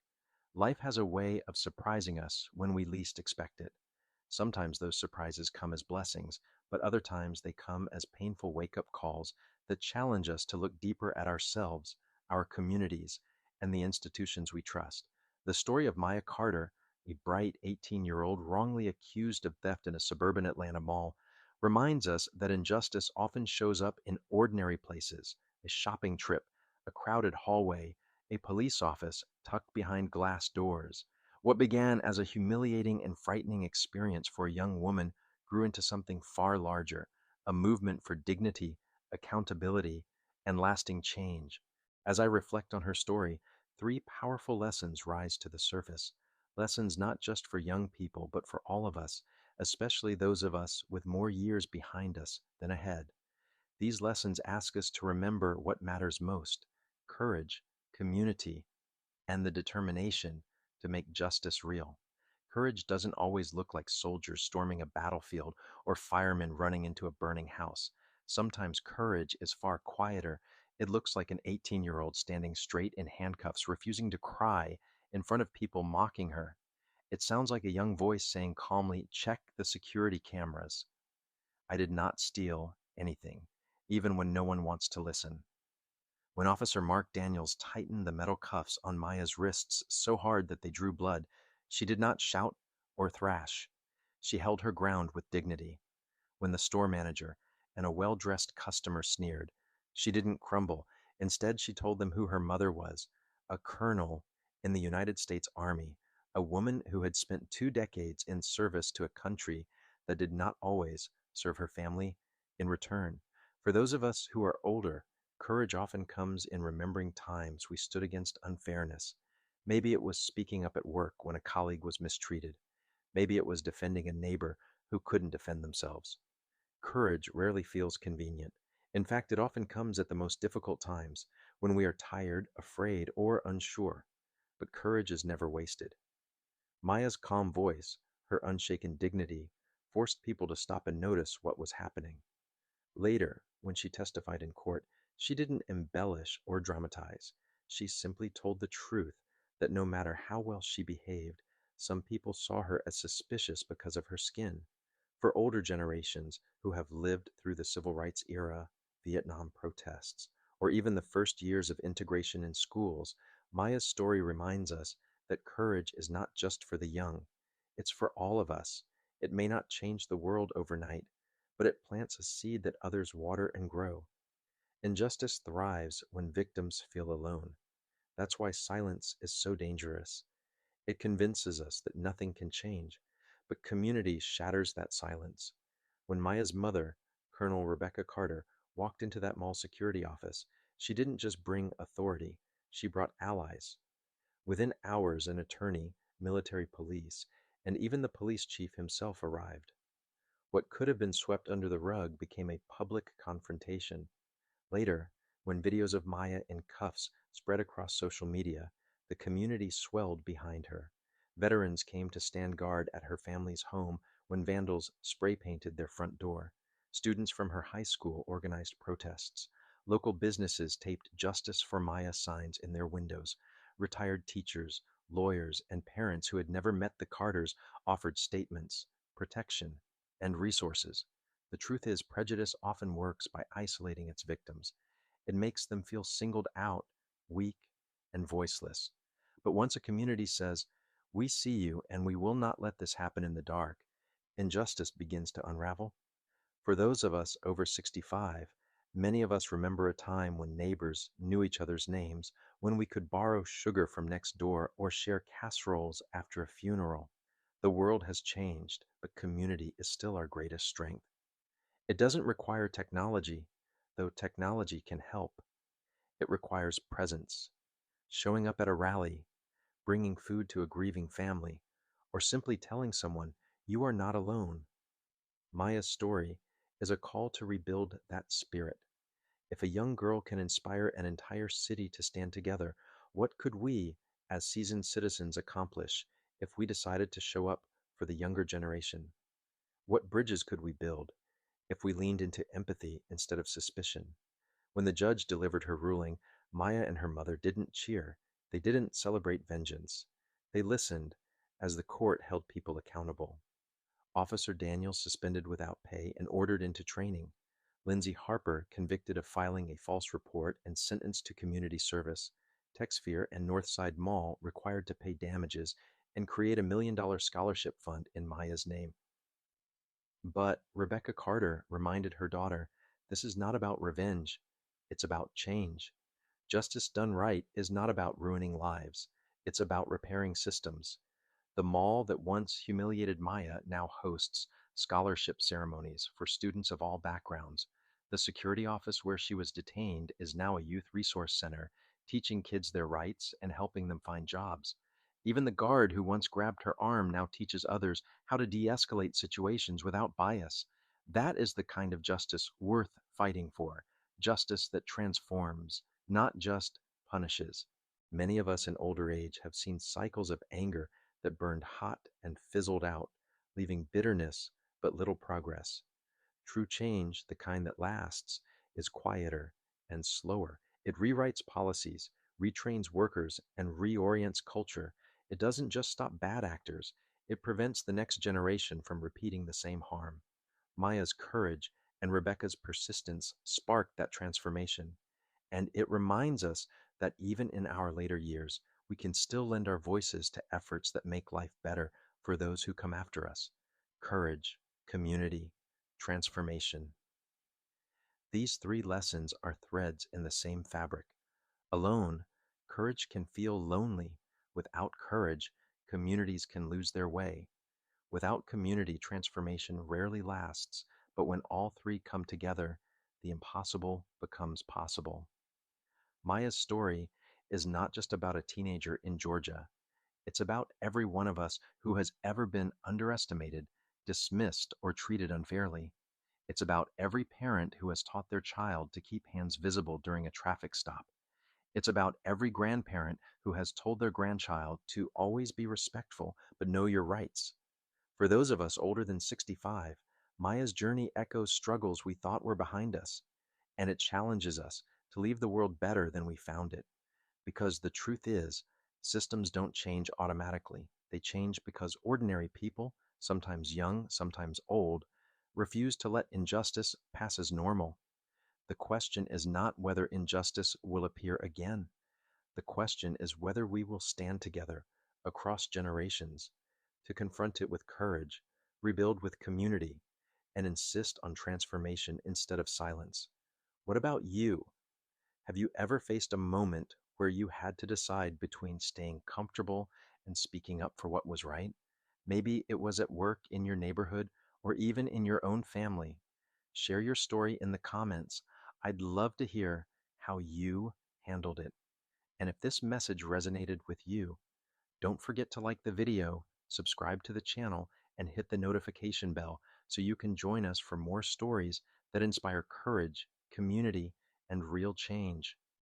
Life has a way of surprising us when we least expect it. Sometimes those surprises come as blessings, but other times they come as painful wake up calls that challenge us to look deeper at ourselves, our communities, and the institutions we trust. The story of Maya Carter, a bright 18-year-old wrongly accused of theft in a suburban Atlanta mall, reminds us that injustice often shows up in ordinary places: a shopping trip, a crowded hallway, a police office tucked behind glass doors. What began as a humiliating and frightening experience for a young woman grew into something far larger: a movement for dignity, accountability, and lasting change. As I reflect on her story, three powerful lessons rise to the surface. Lessons not just for young people, but for all of us, especially those of us with more years behind us than ahead. These lessons ask us to remember what matters most: courage, community, and the determination to make justice real. Courage doesn't always look like soldiers storming a battlefield or firemen running into a burning house. Sometimes courage is far quieter. It looks like an 18-year-old standing straight in handcuffs, refusing to cry in front of people mocking her. It sounds like a young voice saying calmly, "Check the security cameras. I did not steal anything," even when no one wants to listen. When Officer Mark Daniels tightened the metal cuffs on Maya's wrists so hard that they drew blood, she did not shout or thrash. She held her ground with dignity. When the store manager and a well-dressed customer sneered, she didn't crumble. Instead, she told them who her mother was: a colonel in the United States Army, a woman who had spent 2 decades in service to a country that did not always serve her family in return. For those of us who are older, courage often comes in remembering times we stood against unfairness. Maybe it was speaking up at work when a colleague was mistreated. Maybe it was defending a neighbor who couldn't defend themselves. Courage rarely feels convenient. In fact, it often comes at the most difficult times, when we are tired, afraid, or unsure. But courage is never wasted. Maya's calm voice, her unshaken dignity, forced people to stop and notice what was happening. Later, when she testified in court, she didn't embellish or dramatize. She simply told the truth: that no matter how well she behaved, some people saw her as suspicious because of her skin. For older generations who have lived through the civil rights era, Vietnam protests, or even the first years of integration in schools, Maya's story reminds us that courage is not just for the young, it's for all of us. It may not change the world overnight, but it plants a seed that others water and grow. Injustice thrives when victims feel alone. That's why silence is so dangerous. It convinces us that nothing can change, but community shatters that silence. When Maya's mother, Colonel Rebecca Carter, walked into that mall security office, she didn't just bring authority, she brought allies. Within hours, an attorney, military police, and even the police chief himself arrived. What could have been swept under the rug became a public confrontation. Later, when videos of Maya in cuffs spread across social media, the community swelled behind her. Veterans came to stand guard at her family's home when vandals spray painted their front door. Students from her high school organized protests. Local businesses taped "Justice for Maya" signs in their windows. Retired teachers, lawyers, and parents who had never met the Carters offered statements, protection, and resources. The truth is, prejudice often works by isolating its victims. It makes them feel singled out, weak, and voiceless. But once a community says, "We see you and we will not let this happen in the dark," injustice begins to unravel. For those of us over 65, many of us remember a time when neighbors knew each other's names, when we could borrow sugar from next door or share casseroles after a funeral. The world has changed, but community is still our greatest strength. It doesn't require technology, though technology can help. It requires presence: showing up at a rally, bringing food to a grieving family, or simply telling someone, "You are not alone." Maya's story is a call to rebuild that spirit. If a young girl can inspire an entire city to stand together, what could we, as seasoned citizens, accomplish if we decided to show up for the younger generation? What bridges could we build if we leaned into empathy instead of suspicion? When the judge delivered her ruling, Maya and her mother didn't cheer. They didn't celebrate vengeance. They listened as the court held people accountable. Officer Daniels suspended without pay and ordered into training. Lindsay Harper convicted of filing a false report and sentenced to community service. Texfier and Northside Mall required to pay damages, and create $1 million scholarship fund in Maya's name. But Rebecca Carter reminded her daughter, this is not about revenge, it's about change. Justice done right is not about ruining lives, it's about repairing systems. The mall that once humiliated Maya now hosts scholarship ceremonies for students of all backgrounds. The security office where she was detained is now a youth resource center, teaching kids their rights and helping them find jobs. Even the guard who once grabbed her arm now teaches others how to de escalate situations without bias. That is the kind of justice worth fighting for, justice that transforms, not just punishes. Many of us in older age have seen cycles of anger that burned hot and fizzled out, leaving bitterness but little progress. True change, the kind that lasts, is quieter and slower. It rewrites policies, retrains workers, and reorients culture. It doesn't just stop bad actors, it prevents the next generation from repeating the same harm. Maya's courage and Rebecca's persistence sparked that transformation. And it reminds us that even in our later years, we can still lend our voices to efforts that make life better for those who come after us. Courage, community, transformation. These three lessons are threads in the same fabric. Alone, courage can feel lonely. Without courage, communities can lose their way. Without community, transformation rarely lasts, but when all three come together, the impossible becomes possible. Maya's story is not just about a teenager in Georgia. It's about every one of us who has ever been underestimated, dismissed, or treated unfairly. It's about every parent who has taught their child to keep hands visible during a traffic stop. It's about every grandparent who has told their grandchild to always be respectful but know your rights. For those of us older than 65, Maya's journey echoes struggles we thought were behind us, and it challenges us to leave the world better than we found it. Because the truth is, systems don't change automatically. They change because ordinary people, sometimes young, sometimes old, refuse to let injustice pass as normal. The question is not whether injustice will appear again. The question is whether we will stand together across generations to confront it with courage, rebuild with community, and insist on transformation instead of silence. What about you? Have you ever faced a moment where you had to decide between staying comfortable and speaking up for what was right? Maybe it was at work, in your neighborhood, or even in your own family. Share your story in the comments. I'd love to hear how you handled it. And if this message resonated with you, don't forget to like the video, subscribe to the channel, and hit the notification bell so you can join us for more stories that inspire courage, community, and real change.